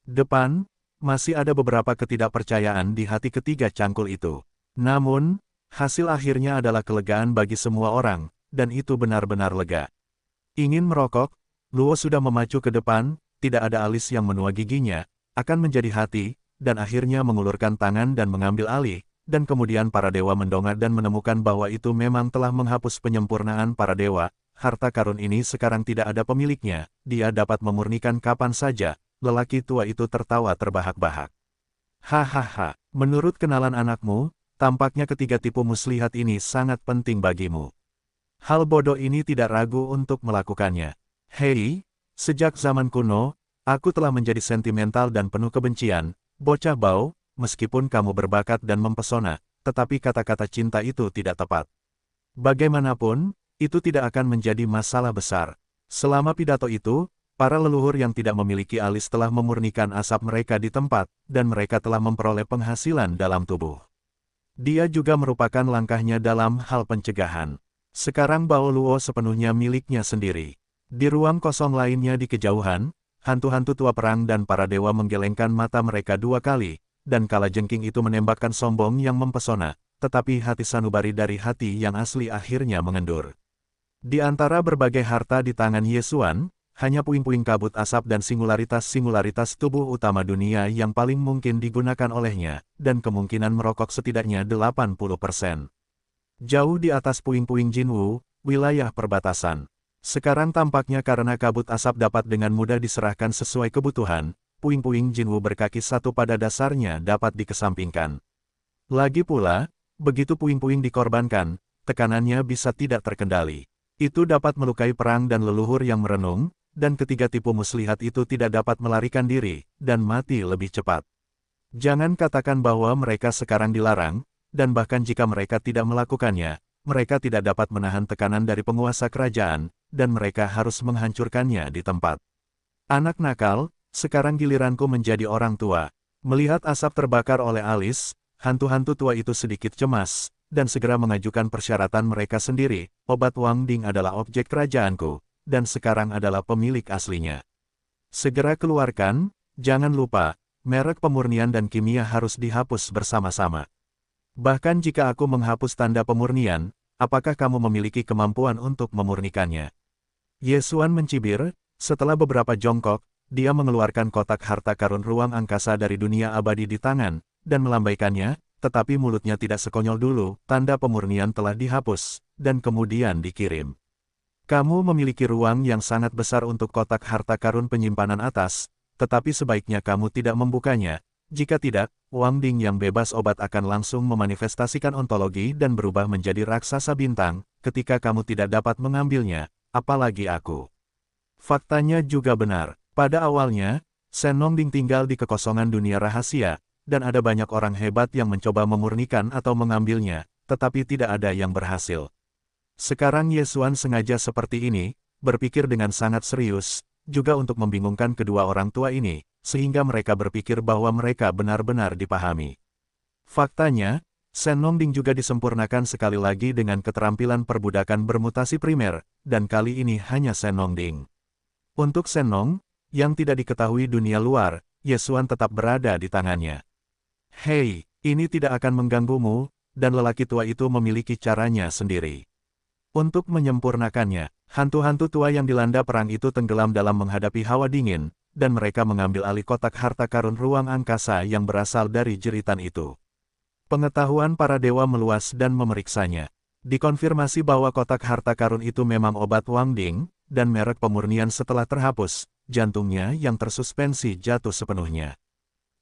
depan, masih ada beberapa ketidakpercayaan di hati ketiga cangkul itu. Namun, hasil akhirnya adalah kelegaan bagi semua orang, dan itu benar-benar lega. Ingin merokok, Luo sudah memacu ke depan, tidak ada alis yang menua giginya, akan menjadi hati, dan akhirnya mengulurkan tangan dan mengambil alih, dan kemudian para dewa mendongak dan menemukan bahwa itu memang telah menghapus penyempurnaan para dewa. Harta karun ini sekarang tidak ada pemiliknya, dia dapat memurnikan kapan saja. Lelaki tua itu tertawa terbahak-bahak. Hahaha, menurut kenalan anakmu, tampaknya ketiga tipu muslihat ini sangat penting bagimu. Hal bodoh ini tidak ragu untuk melakukannya. Hei, sejak zaman kuno, aku telah menjadi sentimental dan penuh kebencian, bocah Bao. Meskipun kamu berbakat dan mempesona, tetapi kata-kata cinta itu tidak tepat. Bagaimanapun, itu tidak akan menjadi masalah besar. Selama pidato itu, para leluhur yang tidak memiliki alis telah memurnikan asap mereka di tempat, dan mereka telah memperoleh penghasilan dalam tubuh. Dia juga merupakan langkahnya dalam hal pencegahan. Sekarang Bao Luo sepenuhnya miliknya sendiri. Di ruang kosong lainnya di kejauhan, hantu-hantu tua perang dan para dewa menggelengkan mata mereka 2 kali, dan kalajengking itu menembakkan sombong yang mempesona, tetapi hati sanubari dari hati yang asli akhirnya mengendur. Di antara berbagai harta di tangan Yesuan, hanya puing-puing kabut asap dan singularitas-singularitas tubuh utama dunia yang paling mungkin digunakan olehnya, dan kemungkinan merokok setidaknya 80%. Jauh di atas puing-puing Jinwu, wilayah perbatasan. Sekarang tampaknya karena kabut asap dapat dengan mudah diserahkan sesuai kebutuhan, puing-puing Jinwu berkaki satu pada dasarnya dapat dikesampingkan. Lagi pula, begitu puing-puing dikorbankan, tekanannya bisa tidak terkendali. Itu dapat melukai perang dan leluhur yang merenung, dan ketiga tipu muslihat itu tidak dapat melarikan diri, dan mati lebih cepat. Jangan katakan bahwa mereka sekarang dilarang, dan bahkan jika mereka tidak melakukannya, mereka tidak dapat menahan tekanan dari penguasa kerajaan, dan mereka harus menghancurkannya di tempat. Anak nakal, sekarang giliranku menjadi orang tua. Melihat asap terbakar oleh Alice, hantu-hantu tua itu sedikit cemas, dan segera mengajukan persyaratan mereka sendiri. Obat Wang Ding adalah objek kerajaanku, dan sekarang adalah pemilik aslinya. Segera keluarkan, jangan lupa, merek pemurnian dan kimia harus dihapus bersama-sama. Bahkan jika aku menghapus tanda pemurnian, apakah kamu memiliki kemampuan untuk memurnikannya? Yesuan mencibir, setelah beberapa jongkok, dia mengeluarkan kotak harta karun ruang angkasa dari dunia abadi di tangan, dan melambaikannya, tetapi mulutnya tidak sekonyol dulu, tanda pemurnian telah dihapus, dan kemudian dikirim. Kamu memiliki ruang yang sangat besar untuk kotak harta karun penyimpanan atas, tetapi sebaiknya kamu tidak membukanya. Jika tidak, Wang Ding yang bebas obat akan langsung memanifestasikan ontologi dan berubah menjadi raksasa bintang, ketika kamu tidak dapat mengambilnya, apalagi aku. Faktanya juga benar. Pada awalnya, Shen Nongding tinggal di kekosongan dunia rahasia, dan ada banyak orang hebat yang mencoba memurnikan atau mengambilnya, tetapi tidak ada yang berhasil. Sekarang Yesuan sengaja seperti ini, berpikir dengan sangat serius, juga untuk membingungkan kedua orang tua ini, sehingga mereka berpikir bahwa mereka benar-benar dipahami. Faktanya, Shen Nongding juga disempurnakan sekali lagi dengan keterampilan perbudakan bermutasi primer, dan kali ini hanya Shen Nongding. Untuk Shen Nong, yang tidak diketahui dunia luar, Yesuan tetap berada di tangannya. Hei, ini tidak akan mengganggumu, dan lelaki tua itu memiliki caranya sendiri. Untuk menyempurnakannya, hantu-hantu tua yang dilanda perang itu tenggelam dalam menghadapi hawa dingin, dan mereka mengambil alih kotak harta karun ruang angkasa yang berasal dari jeritan itu. Pengetahuan para dewa meluas dan memeriksanya. Dikonfirmasi bahwa kotak harta karun itu memang obat Wang Ding, dan merek pemurnian setelah terhapus, jantungnya yang tersuspensi jatuh sepenuhnya.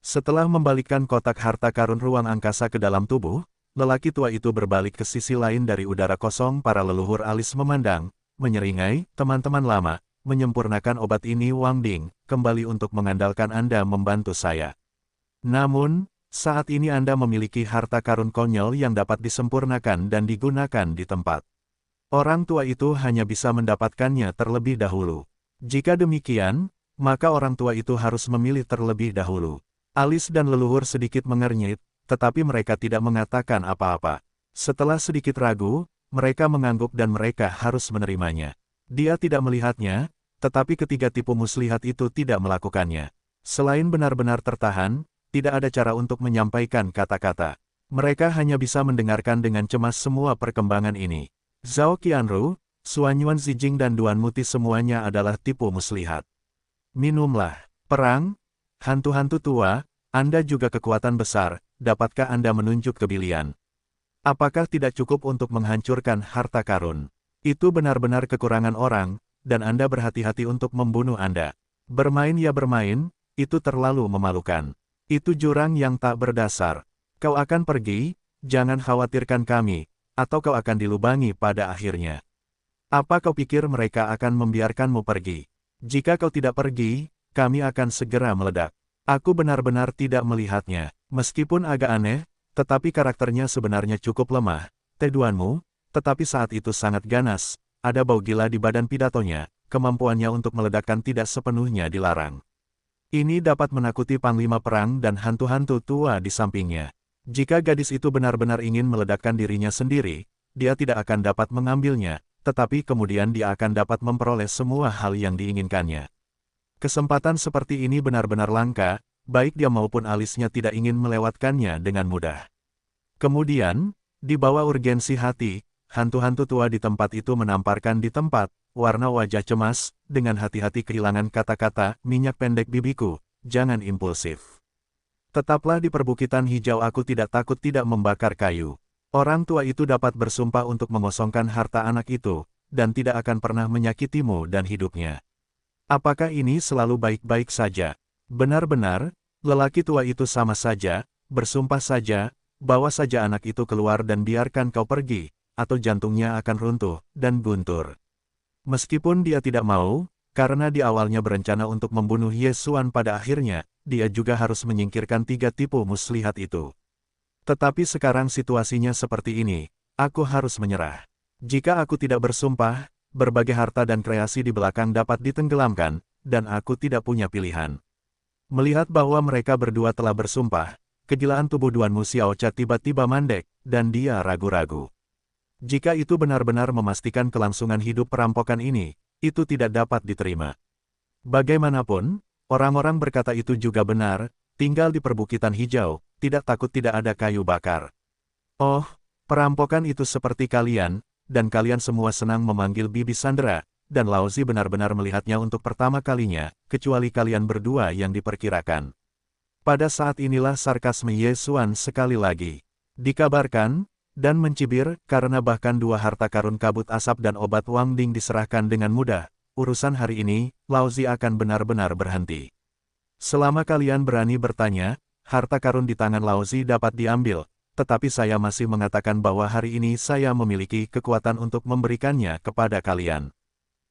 Setelah membalikkan kotak harta karun ruang angkasa ke dalam tubuh, lelaki tua itu berbalik ke sisi lain dari udara kosong. Para leluhur alis memandang, menyeringai, teman-teman lama, menyempurnakan obat ini Wang Ding, kembali untuk mengandalkan Anda membantu saya. Namun, saat ini Anda memiliki harta karun konyol yang dapat disempurnakan dan digunakan di tempat. Orang tua itu hanya bisa mendapatkannya terlebih dahulu. Jika demikian, maka orang tua itu harus memilih terlebih dahulu. Alis dan leluhur sedikit mengernyit, tetapi mereka tidak mengatakan apa-apa. Setelah sedikit ragu, mereka mengangguk dan mereka harus menerimanya. Dia tidak melihatnya, tetapi ketiga tipu muslihat itu tidak melakukannya. Selain benar-benar tertahan, tidak ada cara untuk menyampaikan kata-kata. Mereka hanya bisa mendengarkan dengan cemas semua perkembangan ini. Zhao Qianru, Suanyuan Zijing dan Duan Muti semuanya adalah tipu muslihat. Minumlah. Perang, hantu-hantu tua, Anda juga kekuatan besar. Dapatkah Anda menunjuk kebilian? Apakah tidak cukup untuk menghancurkan harta karun? Itu benar-benar kekurangan orang, dan Anda berhati-hati untuk membunuh Anda. Bermain ya bermain, itu terlalu memalukan. Itu jurang yang tak berdasar. Kau akan pergi, jangan khawatirkan kami, atau kau akan dilubangi pada akhirnya. Apa kau pikir mereka akan membiarkanmu pergi? Jika kau tidak pergi, kami akan segera meledak. Aku benar-benar tidak melihatnya. Meskipun agak aneh, tetapi karakternya sebenarnya cukup lemah. Teduanmu, tetapi saat itu sangat ganas, ada bau gila di badan pidatonya, kemampuannya untuk meledakkan tidak sepenuhnya dilarang. Ini dapat menakuti panglima perang dan hantu-hantu tua di sampingnya. Jika gadis itu benar-benar ingin meledakkan dirinya sendiri, dia tidak akan dapat mengambilnya, tetapi kemudian dia akan dapat memperoleh semua hal yang diinginkannya. Kesempatan seperti ini benar-benar langka, baik dia maupun alisnya tidak ingin melewatkannya dengan mudah. Kemudian, di bawah urgensi hati, hantu-hantu tua di tempat itu menamparkan di tempat, warna wajah cemas, dengan hati-hati kehilangan kata-kata, minyak pendek bibiku, jangan impulsif. Tetaplah di perbukitan hijau, aku tidak takut tidak membakar kayu. Orang tua itu dapat bersumpah untuk mengosongkan harta anak itu, dan tidak akan pernah menyakitimu dan hidupnya. Apakah ini selalu baik-baik saja? Benar-benar, lelaki tua itu sama saja, bersumpah saja, bawa saja anak itu keluar dan biarkan kau pergi, atau jantungnya akan runtuh dan guntur. Meskipun dia tidak mau, karena di awalnya berencana untuk membunuh Yesuan, pada akhirnya, dia juga harus menyingkirkan 3 tipu muslihat itu. Tetapi sekarang situasinya seperti ini, aku harus menyerah. Jika aku tidak bersumpah, berbagai harta dan kreasi di belakang dapat ditenggelamkan, dan aku tidak punya pilihan. Melihat bahwa mereka berdua telah bersumpah, kegilaan tubuh Duan Mu Xiaocha tiba-tiba mandek, dan dia ragu-ragu. Jika itu benar-benar memastikan kelangsungan hidup perampokan ini, itu tidak dapat diterima. Bagaimanapun, orang-orang berkata itu juga benar, tinggal di perbukitan hijau, tidak takut tidak ada kayu bakar. Oh, perampokan itu seperti kalian, dan kalian semua senang memanggil Bibi Sandra, dan Laozi benar-benar melihatnya untuk pertama kalinya, kecuali kalian berdua yang diperkirakan. Pada saat inilah sarkasme Yesuan sekali lagi dikabarkan, dan mencibir, karena bahkan 2 harta karun kabut asap dan obat Wang Ding diserahkan dengan mudah, urusan hari ini, Laozi akan benar-benar berhenti. Selama kalian berani bertanya, harta karun di tangan Laozi dapat diambil, tetapi saya masih mengatakan bahwa hari ini saya memiliki kekuatan untuk memberikannya kepada kalian.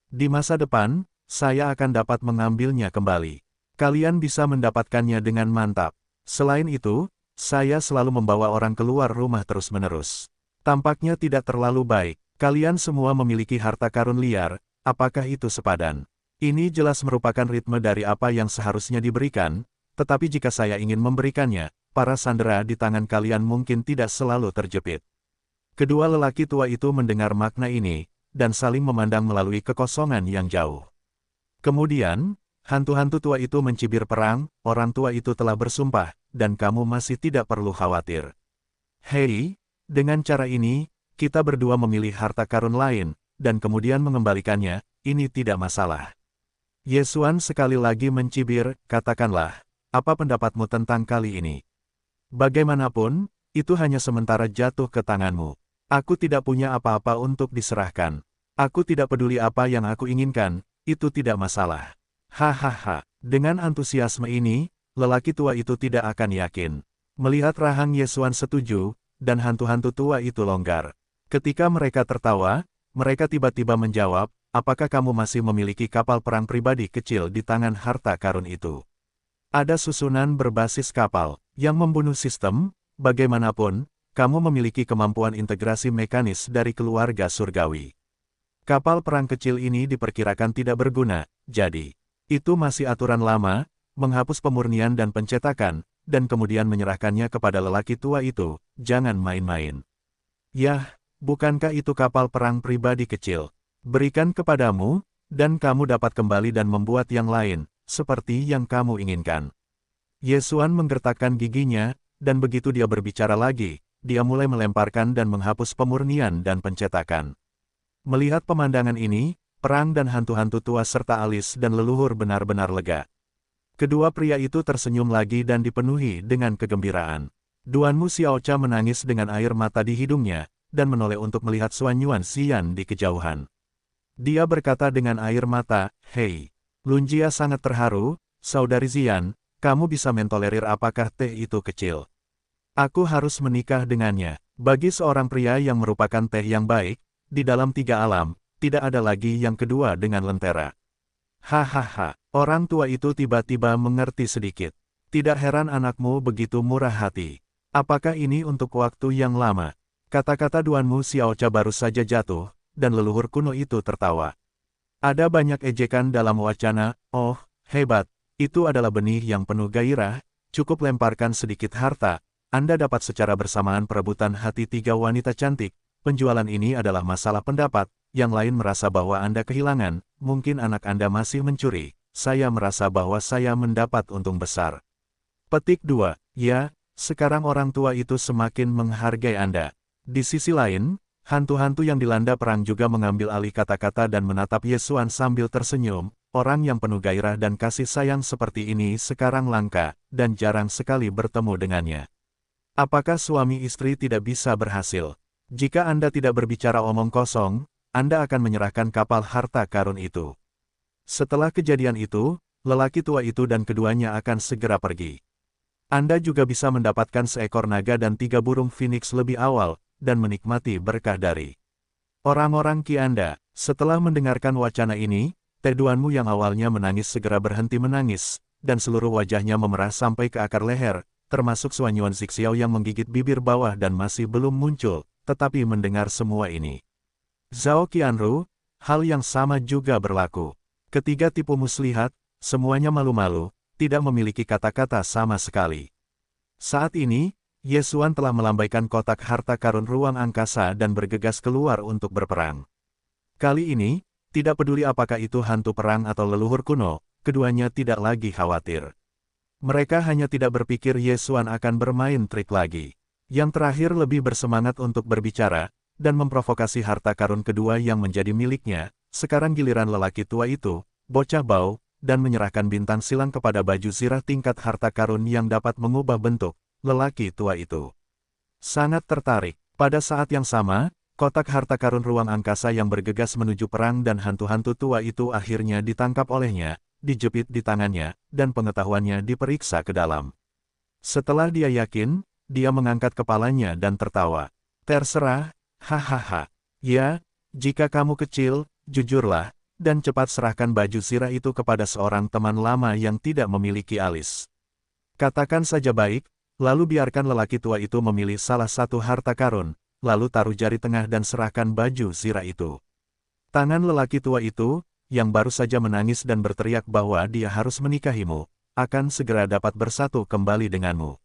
Di masa depan, saya akan dapat mengambilnya kembali. Kalian bisa mendapatkannya dengan mantap. Selain itu, saya selalu membawa orang keluar rumah terus-menerus. Tampaknya tidak terlalu baik. Kalian semua memiliki harta karun liar, apakah itu sepadan? Ini jelas merupakan ritme dari apa yang seharusnya diberikan, tetapi jika saya ingin memberikannya, para sandera di tangan kalian mungkin tidak selalu terjepit. Kedua lelaki tua itu mendengar makna ini, dan saling memandang melalui kekosongan yang jauh. Kemudian, hantu-hantu tua itu mencibir perang, orang tua itu telah bersumpah, dan kamu masih tidak perlu khawatir. Hei, dengan cara ini, kita berdua memilih harta karun lain, dan kemudian mengembalikannya, ini tidak masalah. Yesuan sekali lagi mencibir, katakanlah, apa pendapatmu tentang kali ini? Bagaimanapun, itu hanya sementara jatuh ke tanganmu. Aku tidak punya apa-apa untuk diserahkan. Aku tidak peduli apa yang aku inginkan, itu tidak masalah. Hahaha, dengan antusiasme ini, lelaki tua itu tidak akan yakin. Melihat rahang Yesuan setuju, dan hantu-hantu tua itu longgar. Ketika mereka tertawa, mereka tiba-tiba menjawab, apakah kamu masih memiliki kapal perang pribadi kecil di tangan harta karun itu? Ada susunan berbasis kapal yang membunuh sistem, bagaimanapun, kamu memiliki kemampuan integrasi mekanis dari keluarga surgawi. Kapal perang kecil ini diperkirakan tidak berguna, jadi, itu masih aturan lama, menghapus pemurnian dan pencetakan, dan kemudian menyerahkannya kepada lelaki tua itu, jangan main-main. Yah, bukankah itu kapal perang pribadi kecil? Berikan kepadamu, dan kamu dapat kembali dan membuat yang lain, seperti yang kamu inginkan. Yesuan menggertakkan giginya, dan begitu dia berbicara lagi, dia mulai melemparkan dan menghapus pemurnian dan pencetakan. Melihat pemandangan ini, perang dan hantu-hantu tua serta alis dan leluhur benar-benar lega. Kedua pria itu tersenyum lagi dan dipenuhi dengan kegembiraan. Duan Mu Xiaocha menangis dengan air mata di hidungnya, dan menoleh untuk melihat Xuan Yuan Xian di kejauhan. Dia berkata dengan air mata, "Hei, Lunjia sangat terharu, saudari Xian, kamu bisa mentolerir apakah teh itu kecil? Aku harus menikah dengannya." Bagi seorang pria yang merupakan teh yang baik, di dalam 3 alam, tidak ada lagi yang kedua dengan lentera. Hahaha, orang tua itu tiba-tiba mengerti sedikit. Tidak heran anakmu begitu murah hati. Apakah ini untuk waktu yang lama? Kata-kata Duan Mu Xiaocha baru saja jatuh, dan leluhur kuno itu tertawa. Ada banyak ejekan dalam wacana, oh, hebat, itu adalah benih yang penuh gairah, cukup lemparkan sedikit harta, Anda dapat secara bersamaan perebutan hati 3 wanita cantik. Penjualan ini adalah masalah pendapat, yang lain merasa bahwa Anda kehilangan, mungkin anak Anda masih mencuri, saya merasa bahwa saya mendapat untung besar. Petik 2. Ya, sekarang orang tua itu semakin menghargai Anda. Di sisi lain, hantu-hantu yang dilanda perang juga mengambil alih kata-kata dan menatap Yesuan sambil tersenyum. Orang yang penuh gairah dan kasih sayang seperti ini sekarang langka, dan jarang sekali bertemu dengannya. Apakah suami istri tidak bisa berhasil? Jika Anda tidak berbicara omong kosong, Anda akan menyerahkan kapal harta karun itu. Setelah kejadian itu, lelaki tua itu dan keduanya akan segera pergi. Anda juga bisa mendapatkan seekor naga dan 3 burung phoenix lebih awal, dan menikmati berkah dari orang-orang Ki Anda. Setelah mendengarkan wacana ini, Teduanmu yang awalnya menangis segera berhenti menangis, dan seluruh wajahnya memerah sampai ke akar leher, termasuk Suanyuan Zixiao yang menggigit bibir bawah dan masih belum muncul, tetapi mendengar semua ini. Zhao Qianru, hal yang sama juga berlaku. Ketiga tipu muslihat, semuanya malu-malu, tidak memiliki kata-kata sama sekali. Saat ini, Yesuan telah melambaikan kotak harta karun ruang angkasa dan bergegas keluar untuk berperang. Kali ini, tidak peduli apakah itu hantu perang atau leluhur kuno, keduanya tidak lagi khawatir. Mereka hanya tidak berpikir Yesuan akan bermain trik lagi. Yang terakhir lebih bersemangat untuk berbicara, dan memprovokasi harta karun kedua yang menjadi miliknya. Sekarang giliran lelaki tua itu, bocah bau, dan menyerahkan bintang silang kepada baju zirah tingkat harta karun yang dapat mengubah bentuk. Lelaki tua itu sangat tertarik. Pada saat yang sama, kotak harta karun ruang angkasa yang bergegas menuju perang dan hantu-hantu tua itu akhirnya ditangkap olehnya, dijepit di tangannya, dan pengetahuannya diperiksa ke dalam. Setelah dia yakin, dia mengangkat kepalanya dan tertawa. Terserah, hahaha. Ya, jika kamu kecil, jujurlah, dan cepat serahkan baju zirah itu kepada seorang teman lama yang tidak memiliki alis. Katakan saja baik, lalu biarkan lelaki tua itu memilih salah satu harta karun, lalu taruh jari tengah dan serahkan baju zirah itu. Tangan lelaki tua itu, yang baru saja menangis dan berteriak bahwa dia harus menikahimu, akan segera dapat bersatu kembali denganmu.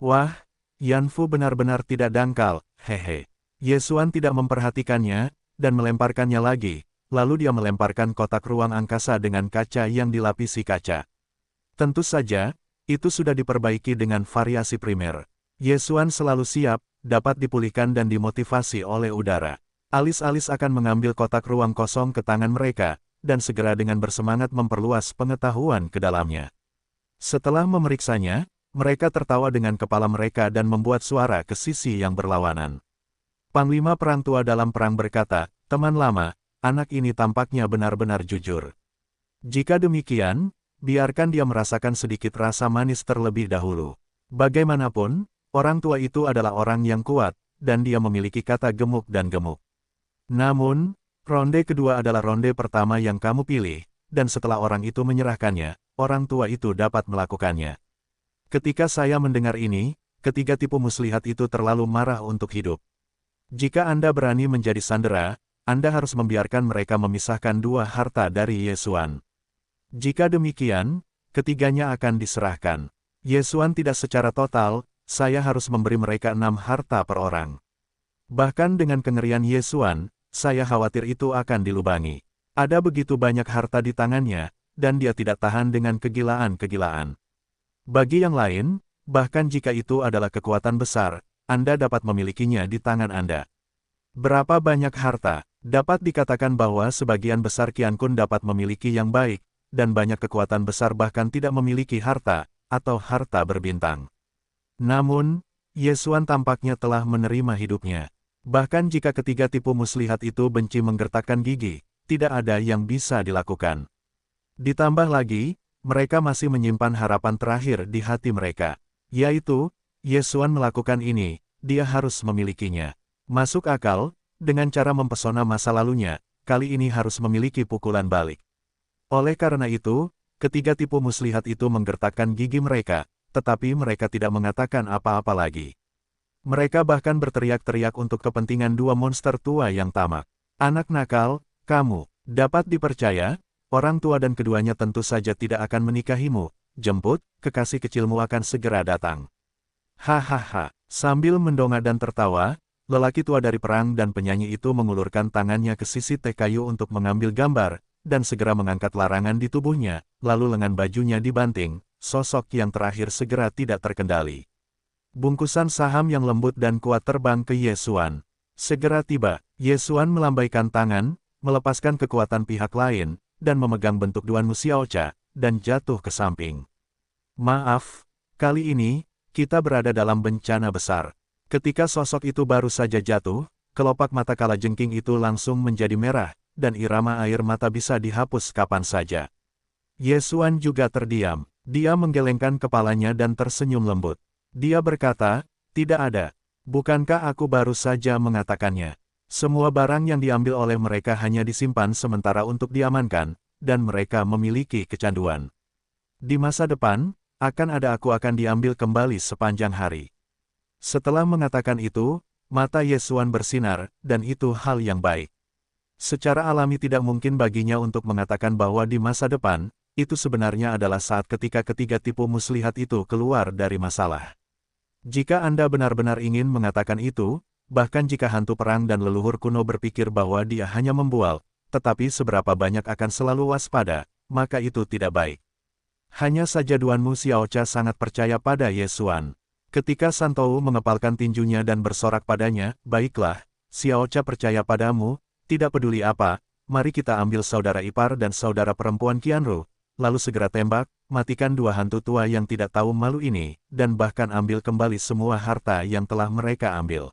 Wah, Yanfu benar-benar tidak dangkal, hehe. Yesuan tidak memperhatikannya, dan melemparkannya lagi, lalu dia melemparkan kotak ruang angkasa dengan kaca yang dilapisi kaca. Tentu saja, itu sudah diperbaiki dengan variasi primer. Yesuan selalu siap, dapat dipulihkan dan dimotivasi oleh udara. Alis-alis akan mengambil kotak ruang kosong ke tangan mereka, dan segera dengan bersemangat memperluas pengetahuan ke dalamnya. Setelah memeriksanya, mereka tertawa dengan kepala mereka dan membuat suara ke sisi yang berlawanan. Panglima perang tua dalam perang berkata, teman lama, anak ini tampaknya benar-benar jujur. Jika demikian, biarkan dia merasakan sedikit rasa manis terlebih dahulu. Bagaimanapun, orang tua itu adalah orang yang kuat, dan dia memiliki kata gemuk dan gemuk. Namun, ronde kedua adalah ronde pertama yang kamu pilih, dan setelah orang itu menyerahkannya, orang tua itu dapat melakukannya. Ketika saya mendengar ini, ketiga tipu muslihat itu terlalu marah untuk hidup. Jika Anda berani menjadi sandera, Anda harus membiarkan mereka memisahkan 2 harta dari Yesuan. Jika demikian, ketiganya akan diserahkan. Yesuan tidak secara total, saya harus memberi mereka 6 harta per orang. Bahkan dengan kengerian Yesuan, saya khawatir itu akan dilubangi. Ada begitu banyak harta di tangannya, dan dia tidak tahan dengan kegilaan-kegilaan. Bagi yang lain, bahkan jika itu adalah kekuatan besar, Anda dapat memilikinya di tangan Anda. Berapa banyak harta? Dapat dikatakan bahwa sebagian besar Qian Kun dapat memiliki yang baik, dan banyak kekuatan besar bahkan tidak memiliki harta, atau harta berbintang. Namun, Yesuan tampaknya telah menerima hidupnya. Bahkan jika ketiga tipu muslihat itu benci menggertakkan gigi, tidak ada yang bisa dilakukan. Ditambah lagi, mereka masih menyimpan harapan terakhir di hati mereka, yaitu, Yesuan melakukan ini, dia harus memilikinya. Masuk akal, dengan cara mempesona masa lalunya, kali ini harus memiliki pukulan balik. Oleh karena itu, ketiga tipu muslihat itu menggertakkan gigi mereka, tetapi mereka tidak mengatakan apa-apa lagi. Mereka bahkan berteriak-teriak untuk kepentingan 2 monster tua yang tamak. Anak nakal, kamu, dapat dipercaya, orang tua dan keduanya tentu saja tidak akan menikahimu, jemput, kekasih kecilmu akan segera datang. Hahaha. Sambil mendongak dan tertawa, lelaki tua dari perang dan penyanyi itu mengulurkan tangannya ke sisi teh kayu untuk mengambil gambar, dan segera mengangkat larangan di tubuhnya, lalu lengan bajunya dibanting, sosok yang terakhir segera tidak terkendali. Bungkusan saham yang lembut dan kuat terbang ke Ye Xuan. Segera tiba, Ye Xuan melambaikan tangan, melepaskan kekuatan pihak lain, dan memegang bentuk Duan Mu Xiaocha, dan jatuh ke samping. Maaf, kali ini, kita berada dalam bencana besar. Ketika sosok itu baru saja jatuh, kelopak mata kalajengking itu langsung menjadi merah, dan irama air mata bisa dihapus kapan saja. Ye Xuan juga terdiam. Dia menggelengkan kepalanya dan tersenyum lembut. Dia berkata, tidak ada. Bukankah aku baru saja mengatakannya? Semua barang yang diambil oleh mereka hanya disimpan sementara untuk diamankan, dan mereka memiliki kecanduan. Di masa depan, aku akan diambil kembali sepanjang hari. Setelah mengatakan itu, mata Ye Xuan bersinar, dan itu hal yang baik. Secara alami tidak mungkin baginya untuk mengatakan bahwa di masa depan, itu sebenarnya adalah saat ketika ketiga tipu muslihat itu keluar dari masalah. Jika Anda benar-benar ingin mengatakan itu, bahkan jika hantu perang dan leluhur kuno berpikir bahwa dia hanya membual, tetapi seberapa banyak akan selalu waspada, maka itu tidak baik. Hanya saja Duan Mu Xiaocha sangat percaya pada Ye Xuan. Ketika Santou mengepalkan tinjunya dan bersorak padanya, baiklah, Xiaocha percaya padamu, tidak peduli apa, mari kita ambil saudara ipar dan saudara perempuan Qianru, lalu segera tembak, matikan dua hantu tua yang tidak tahu malu ini, dan bahkan ambil kembali semua harta yang telah mereka ambil.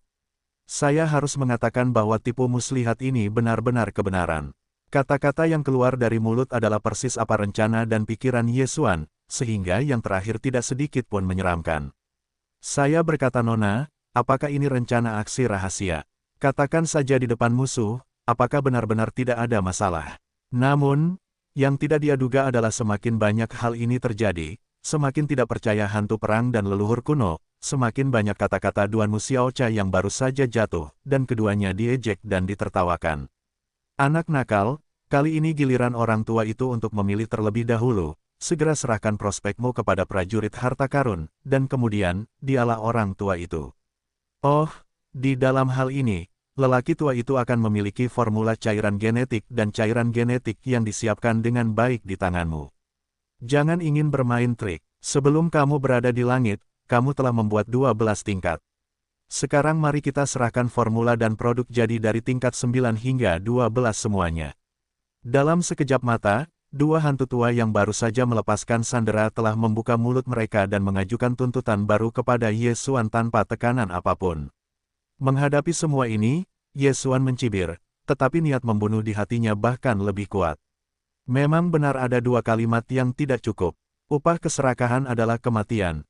Saya harus mengatakan bahwa tipu muslihat ini benar-benar kebenaran. Kata-kata yang keluar dari mulut adalah persis apa rencana dan pikiran Ye Xuan, sehingga yang terakhir tidak sedikit pun menyeramkan. Saya berkata Nona, apakah ini rencana aksi rahasia? Katakan saja di depan musuh, apakah benar-benar tidak ada masalah? Namun, yang tidak dia duga adalah semakin banyak hal ini terjadi, semakin tidak percaya hantu perang dan leluhur kuno, semakin banyak kata-kata Duan Mu Xiaocha yang baru saja jatuh, dan keduanya diejek dan ditertawakan. Anak nakal, kali ini giliran orang tua itu untuk memilih terlebih dahulu, segera serahkan prospekmu kepada prajurit harta karun, dan kemudian, dialah orang tua itu. Oh, di dalam hal ini, lelaki tua itu akan memiliki formula cairan genetik dan cairan genetik yang disiapkan dengan baik di tanganmu. Jangan ingin bermain trik, sebelum kamu berada di langit, kamu telah membuat 12 tingkat. Sekarang mari kita serahkan formula dan produk jadi dari tingkat 9 hingga 12 semuanya. Dalam sekejap mata, dua hantu tua yang baru saja melepaskan sandera telah membuka mulut mereka dan mengajukan tuntutan baru kepada Ye Xuan tanpa tekanan apapun. Menghadapi semua ini, Ye Xuan mencibir, tetapi niat membunuh di hatinya bahkan lebih kuat. Memang benar ada dua kalimat yang tidak cukup. Upah keserakahan adalah kematian,